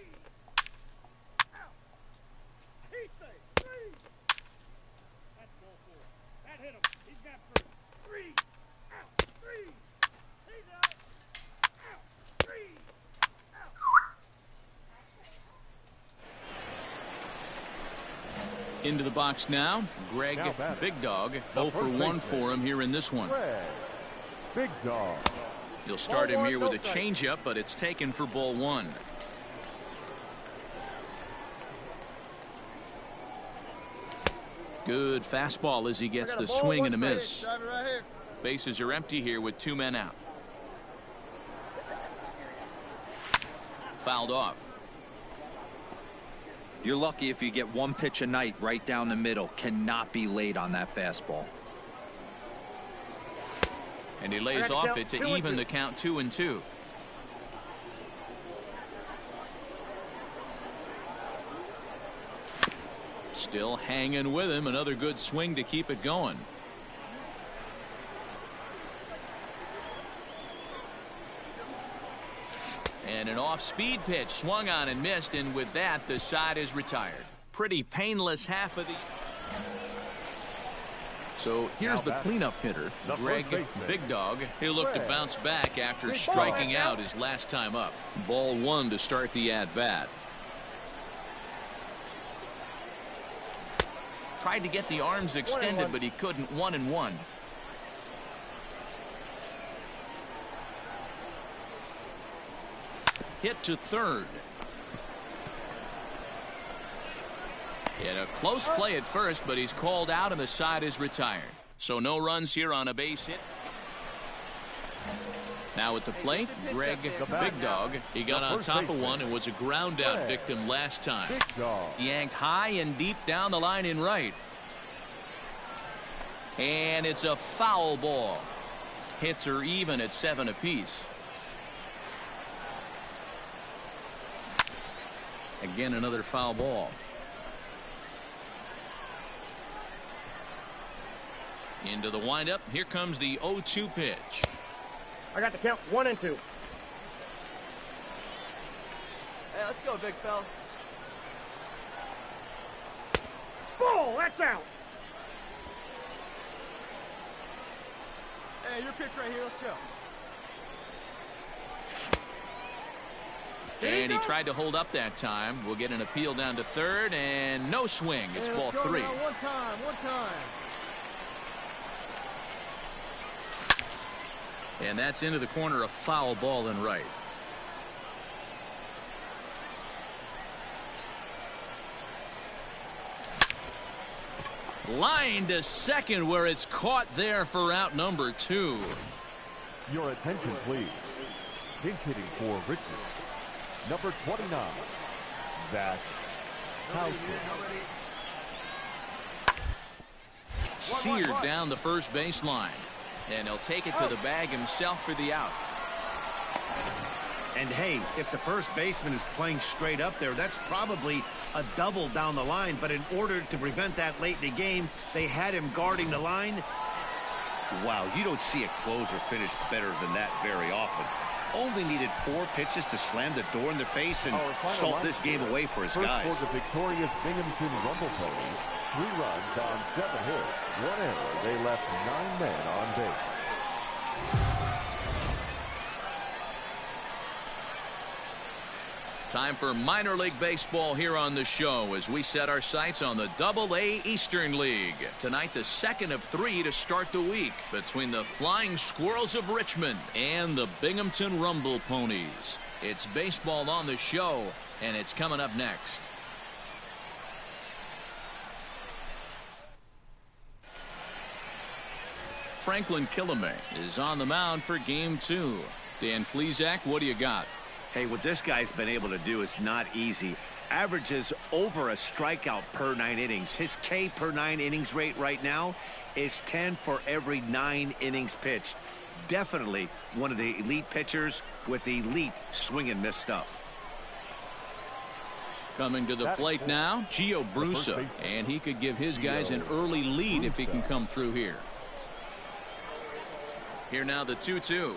Into the box now, Greg Big Dog. 0 for 1 for him here in this one. Big Dog. He'll start him here with a changeup, but it's taken for ball 1. Good fastball as he gets the swing and a miss. Bases are empty here with 2 men out. Fouled off. You're lucky if you get 1 pitch a night right down the middle. Cannot be late on that fastball. And he lays off it to even the count 2-2. Still hanging with him. Another good swing to keep it going. And an off-speed pitch swung on and missed, and with that the side is retired. Pretty painless half of the. So here's the cleanup hitter, Greg Big Dog. He'll look to bounce back after striking out his last time up. Ball 1 to start the at-bat. Tried to get the arms extended, but he couldn't. 1-1. Hit to third. He had a close play at first, but he's called out and the side is retired. So no runs here on a base hit. Now at the plate, Greg Big Dog. He got on top of one and was a ground out victim last time. Yanked high and deep down the line in right. And it's a foul ball. Hits are even at 7 apiece. Again, another foul ball. Into the windup. Here comes the 0-2 pitch. I got the count 1 and 2. Hey, let's go, big fella. Ball, that's out. Hey, your pitch right here. Let's go. And he tried to hold up that time. We'll get an appeal down to third, and no swing. It's ball 3. Now. One time. And that's into the corner, a foul ball and right. Line to second, where it's caught there for out number 2. Your attention, please. Pinch hitting for Richmond. Number 29, Zach Towson. Seared down the first baseline. And he'll take it to the bag himself for the out. And hey, if the first baseman is playing straight up there, that's probably a double down the line. But in order to prevent that late in the game, they had him guarding the line. Wow, you don't see a closer finish better than that very often. Only needed 4 pitches to slam the door in their face and salt this game away for his guys. First for the victorious Binghamton Rumble Ponies, 3 runs on 7 hits, 1 error. They left 9 men on base. Time for minor league baseball here on the show as we set our sights on the Double-A Eastern League. Tonight, the second of 3 to start the week between the Flying Squirrels of Richmond and the Binghamton Rumble Ponies. It's baseball on the show, and it's coming up next. Franklin Kilome is on the mound for Game 2. Dan Plesac, what do you got? Hey, what this guy's been able to do is not easy. Averages over a strikeout per 9 innings. His K per 9 innings rate right now is 10 for every 9 innings pitched. Definitely one of the elite pitchers with elite swing and miss stuff. Coming to the plate now, Gio Brusa, and he could give his guys an early lead if he can come through here. Here now the 2-2.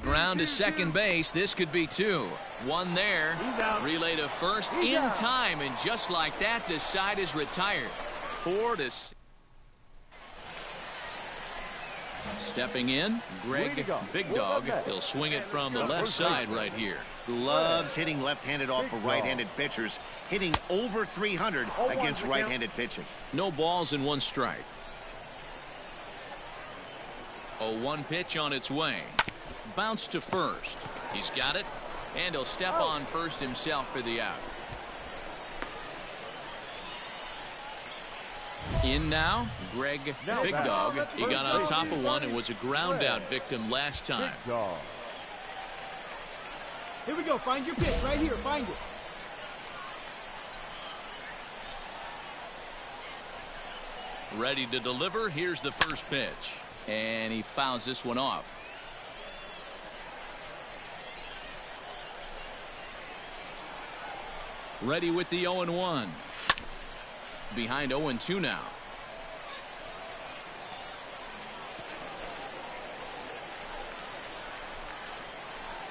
Ground to second base. This could be 2. 1 there. Relay to first in time, and just like that, this side is retired. 4 to 6. Stepping in, Greg Big Dog. He'll swing it from the left side right here. Loves hitting left-handed off of right-handed pitchers, hitting over 300 against right-handed pitching. No balls and 1 strike. 0-1 pitch on its way. Bounce to first. He's got it, and he'll step on first himself for the out. In now, Greg Big Dog. He got on top of one and was a ground out victim last time. Here we go. Find your pitch right here. Find it. Ready to deliver. Here's the first pitch, and he fouls this one off. Ready with the 0-1. Behind 0-2 now.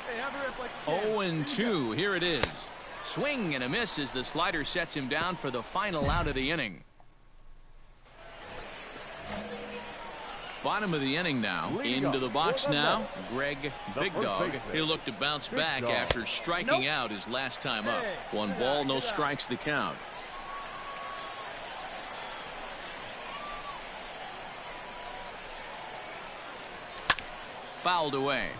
Hey, 0-2. Here it is. Swing and a miss as the slider sets him down for the final out of the inning. Bottom of the inning now. Into the box now. Greg Big Dog. He'll look to bounce back after striking out his last time up. 1 ball, no strikes the count. Fouled away.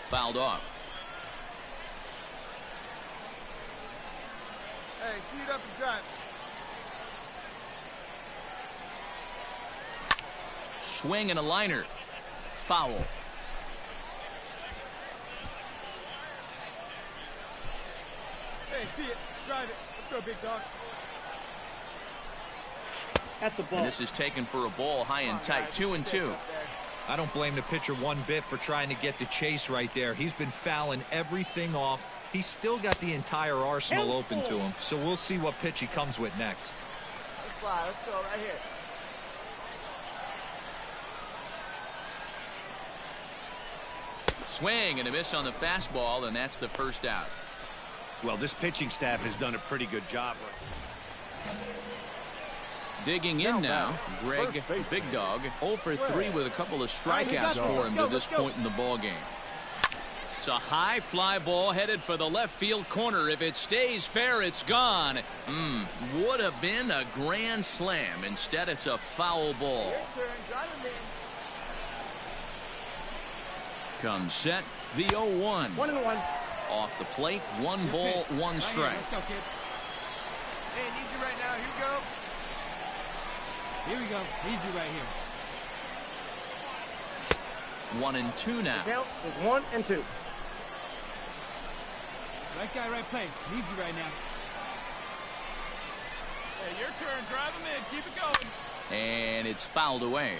Fouled off. Hey, shoot up and drive. Swing and a liner. Foul. Hey, see it. Drive it. Let's go, Big Dog. At the ball. And this is taken for a ball high and tight. 2-2. I don't blame the pitcher one bit for trying to get the chase right there. He's been fouling everything off. He's still got the entire arsenal open to him. So we'll see what pitch he comes with next. Let's fly. Let's go right here. Swing and a miss on the fastball, and that's the first out. Well, this pitching staff has done a pretty good job. Digging in now, Greg Big Dog. 0 for 3 with a couple of strikeouts for him to this point in the ball game. It's a high fly ball headed for the left field corner. If it stays fair, it's gone. Would have been a grand slam. Instead, it's a foul ball. Comes set, the 0-1. 1-1. Off the plate, 1 ball, 1 strike. Let's go, kid. Hey, need you right now. Here you go. Here we go. Need you right here. 1-2 now. Count is 1-2. Right guy, right place. Needs you right now. Hey, your turn. Drive him in. Keep it going. And it's fouled away.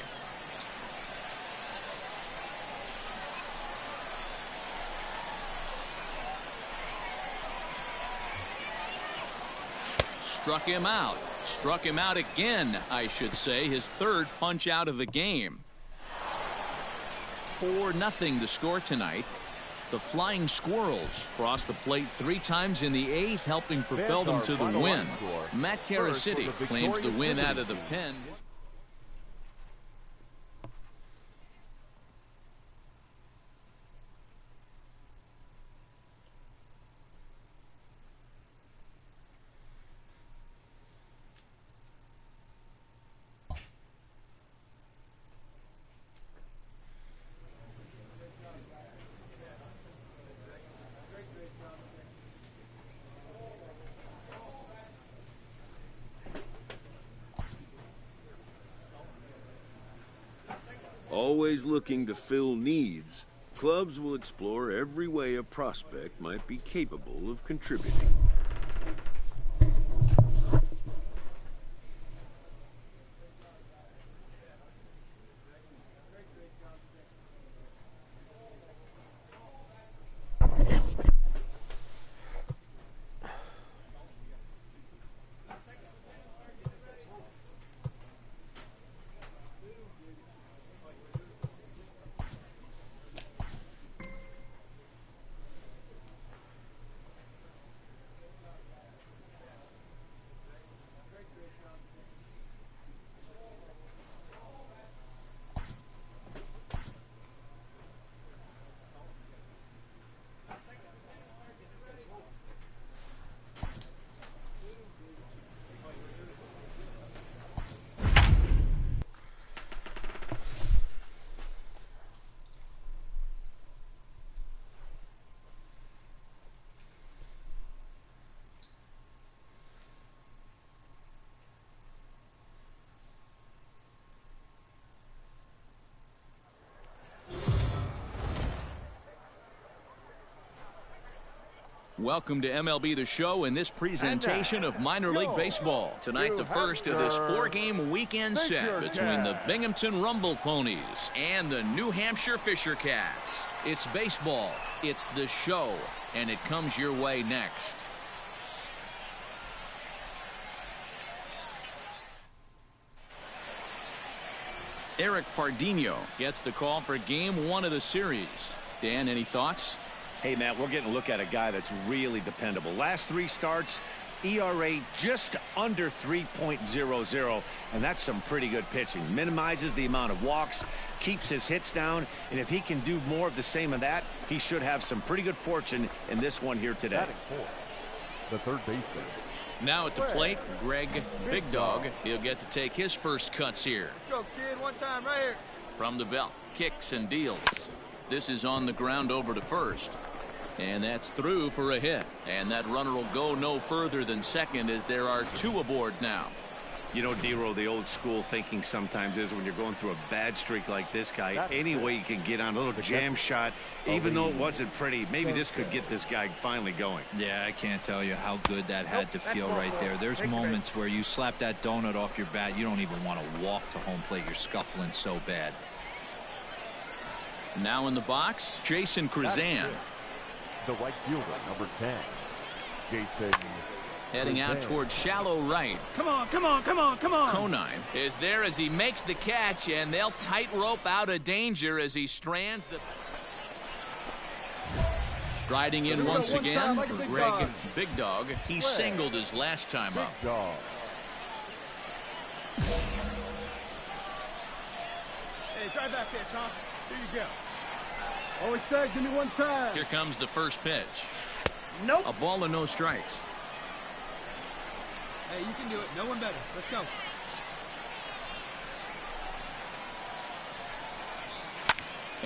Struck him out. Struck him out again, I should say. His third punch out of the game. 4-0 the score tonight. The Flying Squirrels crossed the plate 3 times in the 8th, helping propel them to the win. Matt Caracity claims the win out of the pen. Always looking to fill needs, clubs will explore every way a prospect might be capable of contributing. Welcome to MLB The Show and this presentation of minor league baseball. Tonight, the first of this 4-game weekend set between the Binghamton Rumble Ponies and the New Hampshire Fisher Cats. It's baseball, it's the show, and it comes your way next. Eric Pardinho gets the call for game 1 of the series. Dan, any thoughts? Hey, Matt, we're getting a look at a guy that's really dependable. Last 3 starts, ERA just under 3.00, and that's some pretty good pitching. Minimizes the amount of walks, keeps his hits down, and if he can do more of the same of that, he should have some pretty good fortune in this one here today. The third baseman. Now at the plate, Greg Big Dog. He'll get to take his first cuts here. Let's go, kid. One time right here. From the belt, kicks and deals. This is on the ground over to first. And that's through for a hit. And that runner will go no further than second as there are 2 aboard now. You know, D-Roll, the old school thinking sometimes is when you're going through a bad streak like this guy, any way you can get on a little jam shot, even though it wasn't pretty, maybe this could get this guy finally going. Yeah, I can't tell you how good that had to feel right there. There's moments where you slap that donut off your bat, you don't even want to walk to home plate. You're scuffling so bad. Now in the box, Jason Krizan. The right fielder, number 10, Jason. Heading out towards shallow right. Come on, come on, come on, come on. Conine is there as he makes the catch, and they'll tightrope out of danger as he strands the... Striding in once again for Greg Big Dog. He singled his last time up. Hey, drive that pitch, huh? Here you go. Always said, give me one time. Here comes the first pitch. Nope. A ball and no strikes. Hey, you can do it. No one better. Let's go.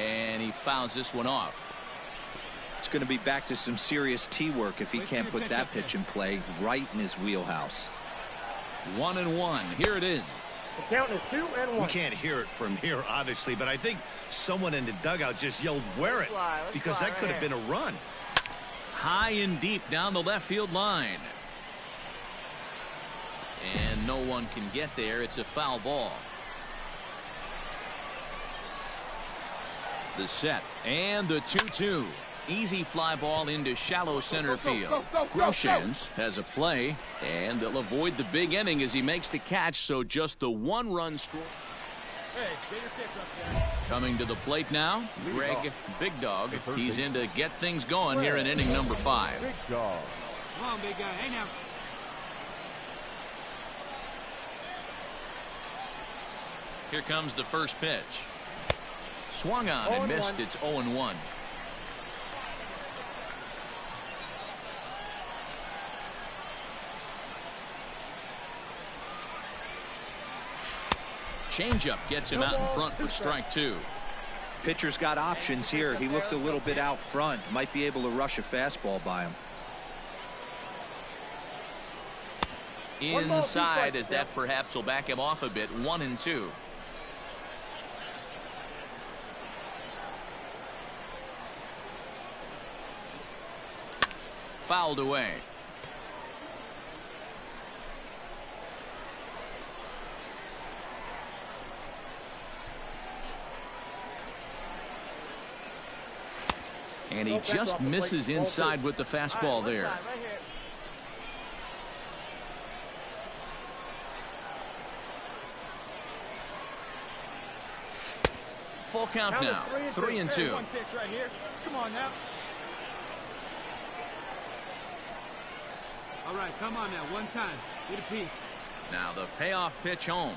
And he fouls this one off. It's going to be back to some serious tee work if he can't put that pitch in play right in his wheelhouse. 1-1. Here it is. The count is 2-1. We can't hear it from here, obviously, but I think someone in the dugout just yelled, "Wear it," because that could have been a run. high and deep down the left field line. And no one can get there. It's a foul ball. The set and the 2-2. Easy fly ball into shallow center field. Groshans has a play, and they'll avoid the big inning as he makes the catch, so just the one-run score. Hey, get your pitch up there. Coming to the plate now, Greg Big Dog. He's in to get things going here in inning number 5. Big Dog. Come on, big guy. Hey, now. Here comes the first pitch. Swung on and missed. It's 0-1. Changeup gets him out in front for strike 2. Pitcher's got options here. He looked a little bit out front. Might be able to rush a fastball by him. Inside, as that perhaps will back him off a bit. 1-2. Fouled away. And he just misses inside with the fastball there. Full count now. 3-2. One pitch right here. Come on now. All right, come on now. One time. Get a piece. Now the payoff pitch home.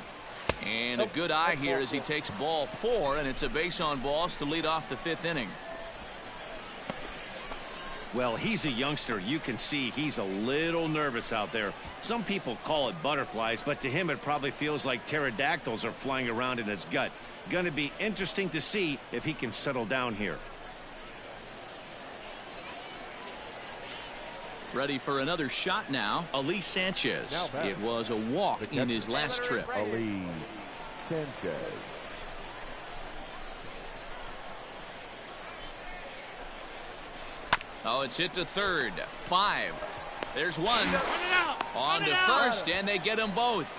And a good eye here as he takes ball 4, and it's a base on balls to lead off the 5th inning. Well, he's a youngster. You can see he's a little nervous out there. Some people call it butterflies, but to him it probably feels like pterodactyls are flying around in his gut. Going to be interesting to see if he can settle down here. Ready for another shot now. Ali Sanchez. It was a walk in his last trip. Ali Sanchez. Oh, it's hit to third. 5. There's one. On to first, and they get them both.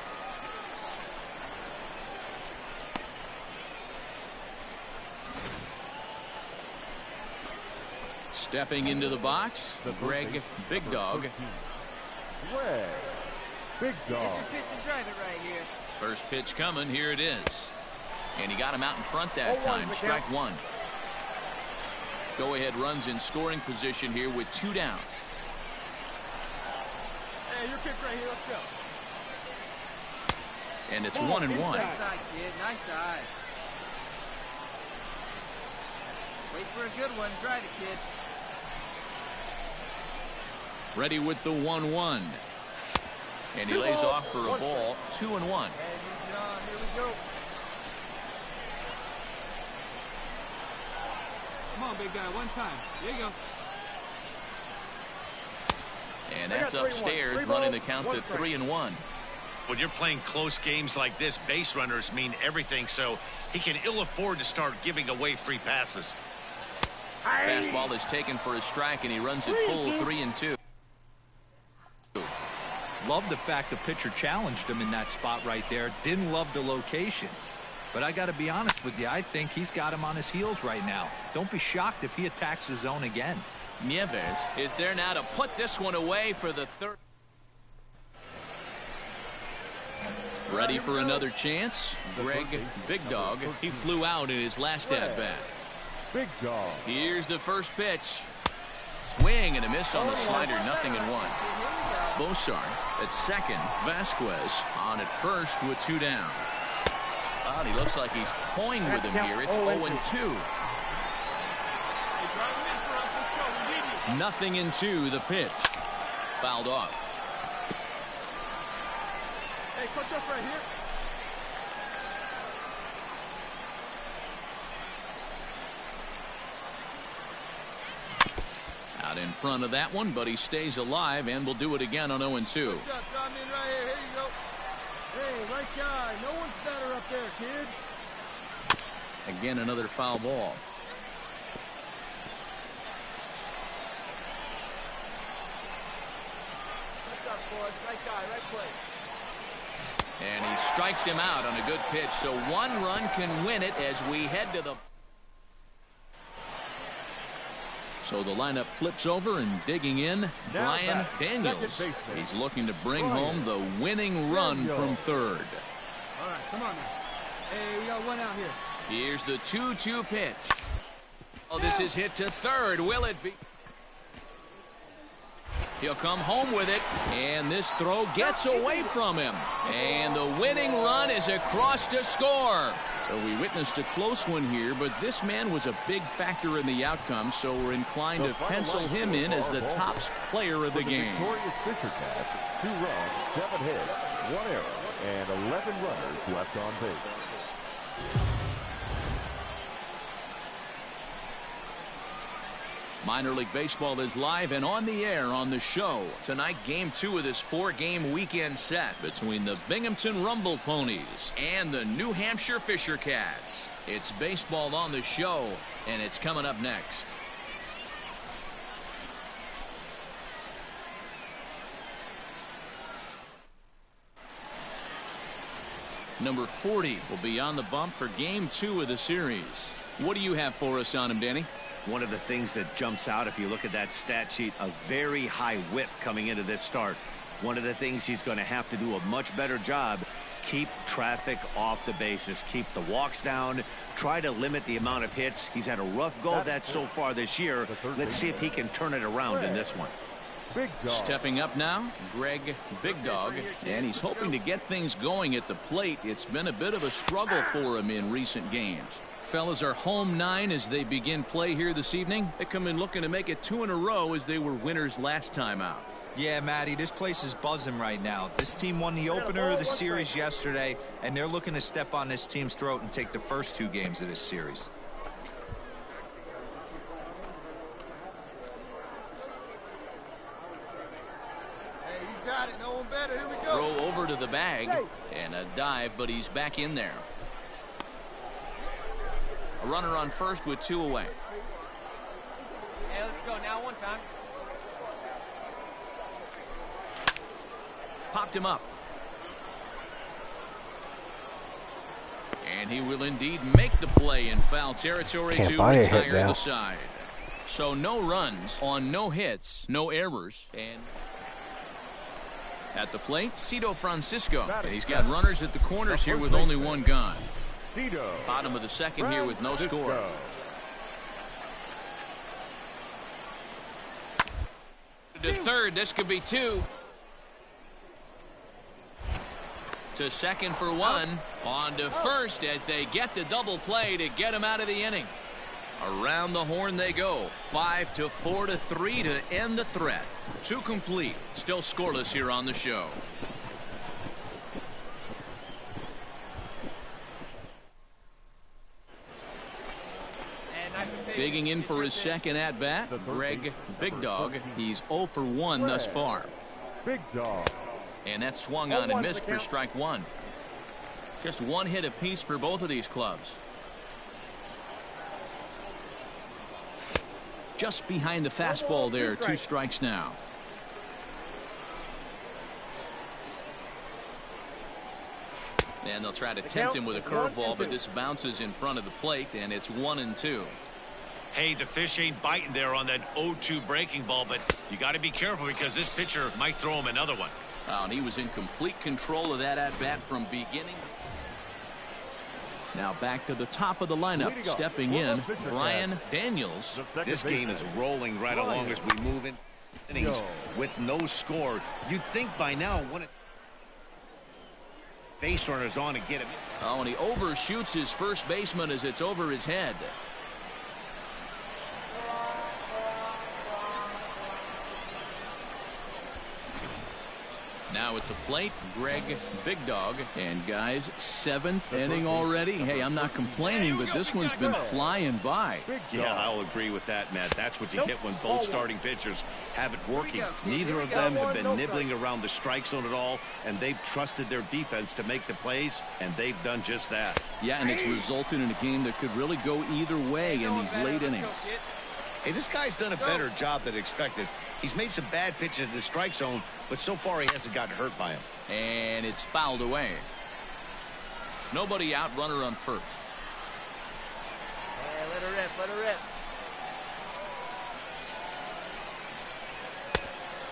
Stepping into the box, Greg Big Dog. Greg Big Dog. Get your pitch and drive it right here. First pitch coming. Here it is. And he got him out in front that time. Strike 1. Go-ahead runs in scoring position here with 2 down. Hey, your pitch right here. Let's go. And it's 1-1. Nice eye, kid. Nice eye. Wait for a good one. Drive it, kid. Ready with the 1-1. And he lays off for a ball. 2-1. Hey, John, here we go. Come on, big guy. One time. There you go. And that's upstairs, running the count to 3-1. When you're playing close games like this, base runners mean everything, so he can ill afford to start giving away free passes. Fastball is taken for a strike, and he runs it full 3-2. Love the fact the pitcher challenged him in that spot right there. Didn't love the location. But I got to be honest with you, I think he's got him on his heels right now. Don't be shocked if he attacks the zone again. Nieves is there now to put this one away for the 3rd. Ready for another chance. Greg Big Dog. He flew out in his last at-bat. Big Dog. Here's the first pitch. Swing and a miss on the slider. 0-1. Bosart at second. Vasquez on at first with 2 down. Oh, he looks like he's toying with him here. It's 0-2. 0-2 the pitch. Fouled off. Hey, catch up right here. Out in front of that one, but he stays alive and will do it again on 0-2. Good job, John. In right here. Here you go. Hey, right guy. No one's better up there, kid. Again, another foul ball. Russ. Right guy, right place. And he strikes him out on a good pitch. So one run can win it as we head to the... So the lineup flips over and digging in, Brian Daniels. He's looking to bring home the winning run from third. All right, come on now. Hey, we got one out here. Here's the 2-2 pitch. Oh, this is hit to third. Will it be? He'll come home with it, and this throw gets away from him. And the winning run is across to score. So we witnessed a close one here, but this man was a big factor in the outcome, so we're inclined to pencil him in as the top player of the game. Victorious Fisher Cats, 2 runs, 7 hits, 1 error, and 11 runners left on base. Minor League Baseball is live and on the air on the show. Tonight, Game 2 of this 4-game weekend set between the Binghamton Rumble Ponies and the New Hampshire Fisher Cats. It's baseball on the show, and it's coming up next. Number 40 will be on the bump for Game 2 of the series. What do you have for us on him, Danny? One of the things that jumps out if you look at that stat sheet, a very high whip coming into this start. One of the things he's going to have to do a much better job, keep traffic off the bases, keep the walks down, try to limit the amount of hits. He's had a rough go of that so far this year. Let's see if he can turn it around in this one. Stepping up now, Greg Big Dog, and he's hoping to get things going at the plate. It's been a bit of a struggle for him in recent games. Fellas are home 9 as they begin play here this evening. They come in looking to make it 2 in a row as they were winners last time out. Yeah, Matty, this place is buzzing right now. This team won the opener of the series yesterday, and they're looking to step on this team's throat and take the first 2 games of this series. Hey, you got it. No one better. Here we go. Throw over to the bag and a dive, but he's back in there. A runner on first with 2 away. Hey, let's go now. One time. Popped him up. And he will indeed make the play in foul territory to retire the side. So no runs on no hits, no errors. And at the plate, Cito Francisco. And he's got runners at the corners here with only 1 gone. Bottom of the second here with no score. To third, this could be 2. To second for 1. On to first as they get the double play to get him out of the inning. Around the horn they go. 5-4 to 3 to end the threat. 2 complete. Still scoreless here on the show. Digging in for his second at-bat, Greg Big Dog. He's 0 for 1 thus far. Big Dog. And that swung on and missed for strike 1. Just 1 hit apiece for both of these clubs. Just behind the fastball there, 2 strikes now. And they'll try to tempt him with a curveball, but this bounces in front of the plate, and it's 1-2. Hey, the fish ain't biting there on that 0-2 breaking ball, but you got to be careful because this pitcher might throw him another one. Oh, and he was in complete control of that at-bat from beginning. Now back to the top of the lineup, stepping in, Brian Daniels. This game is rolling right along as we move in innings with no score. You'd think by now when base runner's on to get him. Oh, and he overshoots his first baseman as it's over his head. Now at the plate, Greg Big Dog. And guys, 7th inning already. Hey, I'm not complaining, but this one's been flying by. Yeah, I'll agree with that, Matt. That's what you get when both starting pitchers have it working. Neither of them have been nibbling around the strike zone at all, and they've trusted their defense to make the plays, and they've done just that. Yeah, and it's resulted in a game that could really go either way in these late innings. Hey, this guy's done a better job than expected. He's made some bad pitches in the strike zone, but so far he hasn't gotten hurt by him. And it's fouled away. Nobody out, runner on first. Yeah, let her rip, let her rip.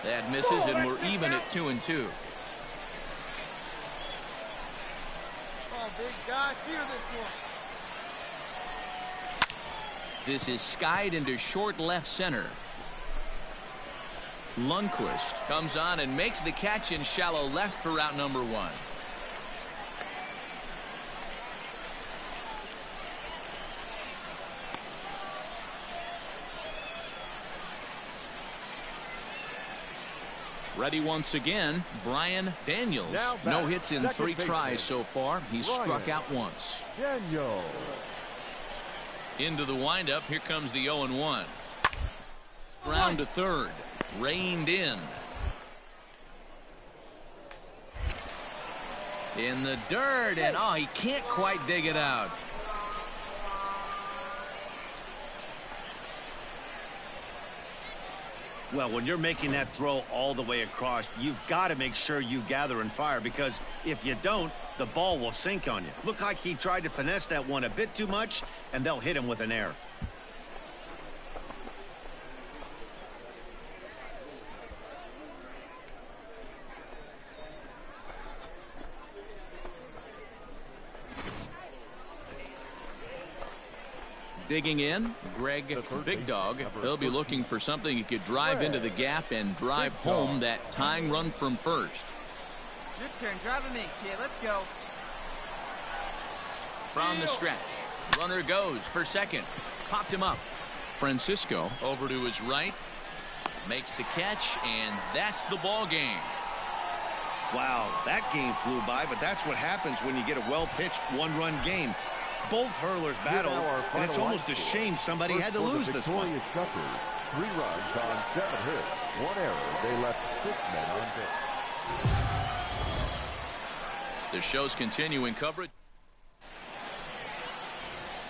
That misses, and we're even at 2-2. Come on, big guy, see her this one. This is skied into short left center. Lundqvist comes on and makes the catch in shallow left for route number 1. Ready once again, Brian Daniels. No hits in 3 tries so far. He's struck out once. Daniels. Into the windup. Here comes the 0-1. Round to third. Reined in. In the dirt, and oh, he can't quite dig it out. Well, when you're making that throw all the way across, you've got to make sure you gather and fire, because if you don't, the ball will sink on you. Look like he tried to finesse that one a bit too much, and they'll hit him with an error. Digging in, Greg Big Dog. He'll be looking for something he could drive into the gap and drive home that tying run from first. Your turn. Drive him in, kid. Let's go. From the stretch, runner goes for second. Popped him up. Francisco over to his right. Makes the catch, and that's the ball game. Wow, that game flew by, but that's what happens when you get a well-pitched one-run game. Both hurlers battle, and it's almost a shame somebody had to lose this one. 3 runs on 7 hits. 1 error. They left 6 men on base. The show's continuing coverage.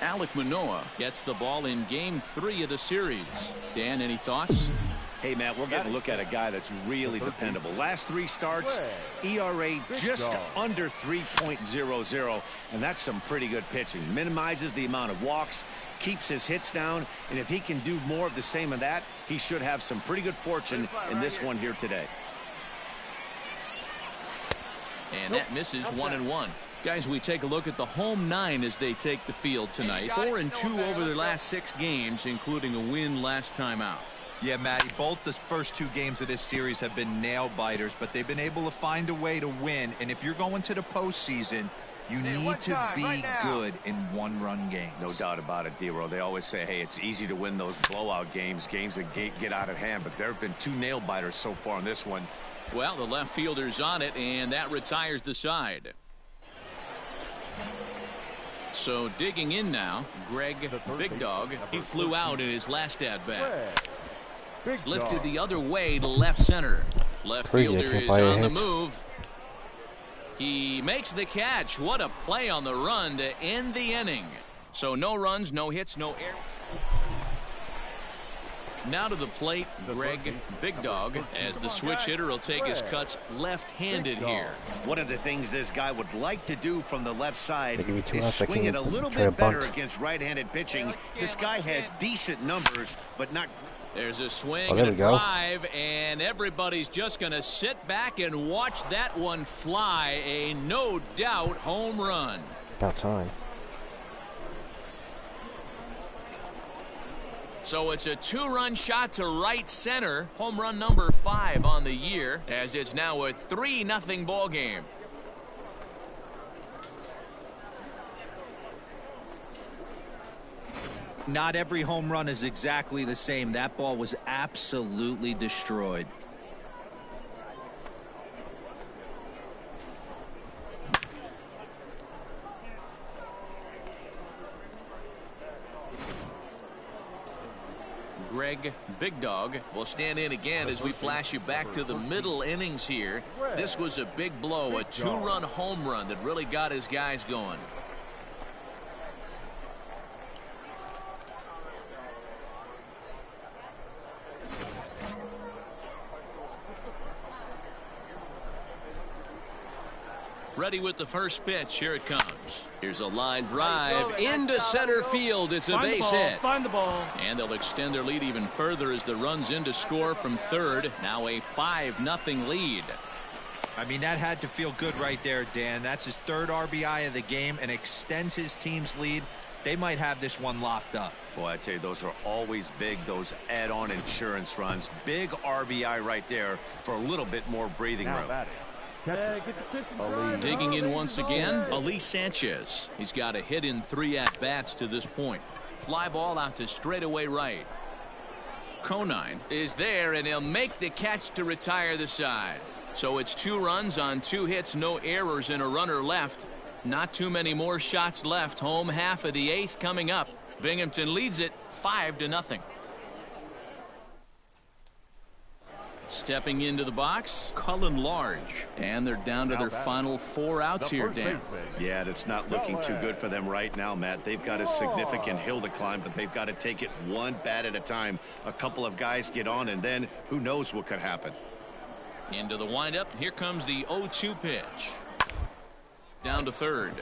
Alek Manoah gets the ball in game 3 of the series. Dan, any thoughts? Hey, Matt, we're getting a look at a guy that's really dependable. Last 3 starts, ERA just under 3.00, and that's some pretty good pitching. Minimizes the amount of walks, keeps his hits down, and if he can do more of the same of that, he should have some pretty good fortune in this one here today. And that misses 1-1. Guys, we take a look at the home 9 as they take the field tonight. 4-2 over their last 6 games, including a win last time out. Yeah, Matty, both the first 2 games of this series have been nail-biters, but they've been able to find a way to win. And if you're going to the postseason, you need to be good in one-run games. No doubt about it, D-Row. They always say, hey, it's easy to win those blowout games that get out of hand, but there have been 2 nail-biters so far in this one. Well, the left fielder's on it, and that retires the side. So digging in now, Greg Big Dog. He flew out in his last at-bat. Lifted the other way to left center. Left fielder is on the move. He makes the catch. What a play on the run to end the inning. So no runs, no hits, no error. Now to the plate, Greg Big Dog, as the switch hitter will take his cuts left-handed here. One of the things this guy would like to do from the left side is swing it a little bit better against right-handed pitching. This guy has decent numbers, but not. There's a swing and a drive, and everybody's just going to sit back and watch that one fly. A no-doubt home run. About time. So it's a 2-run shot to right center. Home run number 5 on the year, as it's now a 3-0 ball game. Not every home run is exactly the same. That ball was absolutely destroyed. Greg Big Dog will stand in again as we flash you back to the middle innings here. This was a big blow, a 2-run home run that really got his guys going. Ready with the first pitch. Here it comes. Here's a line drive into center field. It's a base hit. Find the ball. And they'll extend their lead even further as the runs in to score from third. Now a 5-0 lead. I mean, that had to feel good right there, Dan. That's his third RBI of the game and extends his team's lead. They might have this one locked up. Boy, I tell you, those are always big, those add-on insurance runs. Big RBI right there for a little bit more breathing room. Digging in once again, Elise Sanchez. He's got a hit in 3 at-bats to this point. Fly ball out to straightaway right. Conine is there, and he'll make the catch to retire the side. So it's 2 runs on 2 hits, no errors, and a runner left. Not too many more shots left. Home half of the 8th coming up. Binghamton leads it 5-0. Stepping into the box, Cullen Large. And they're down to their final 4 outs here, Dan. Yeah, that's not looking too good for them right now, Matt. They've got a significant hill to climb, but they've got to take it one bat at a time. A couple of guys get on, and then who knows what could happen. Into the windup. Here comes the 0-2 pitch. Down to third.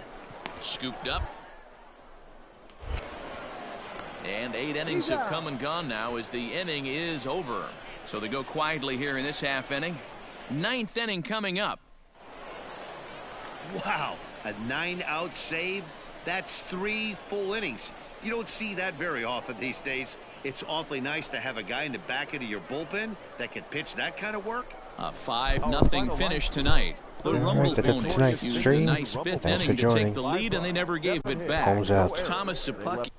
Scooped up. And 8 innings have come and gone now as the inning is over. So they go quietly here in this half inning. 9th inning coming up. Wow, a 9-out save. That's 3 full innings. You don't see that very often these days. It's awfully nice to have a guy in the back end of your bullpen that can pitch that kind of work. A 5-0 finish tonight. The Rumble Ponies used a nice 5th inning to take the lead, and they never gave it back. Thomas Szapucki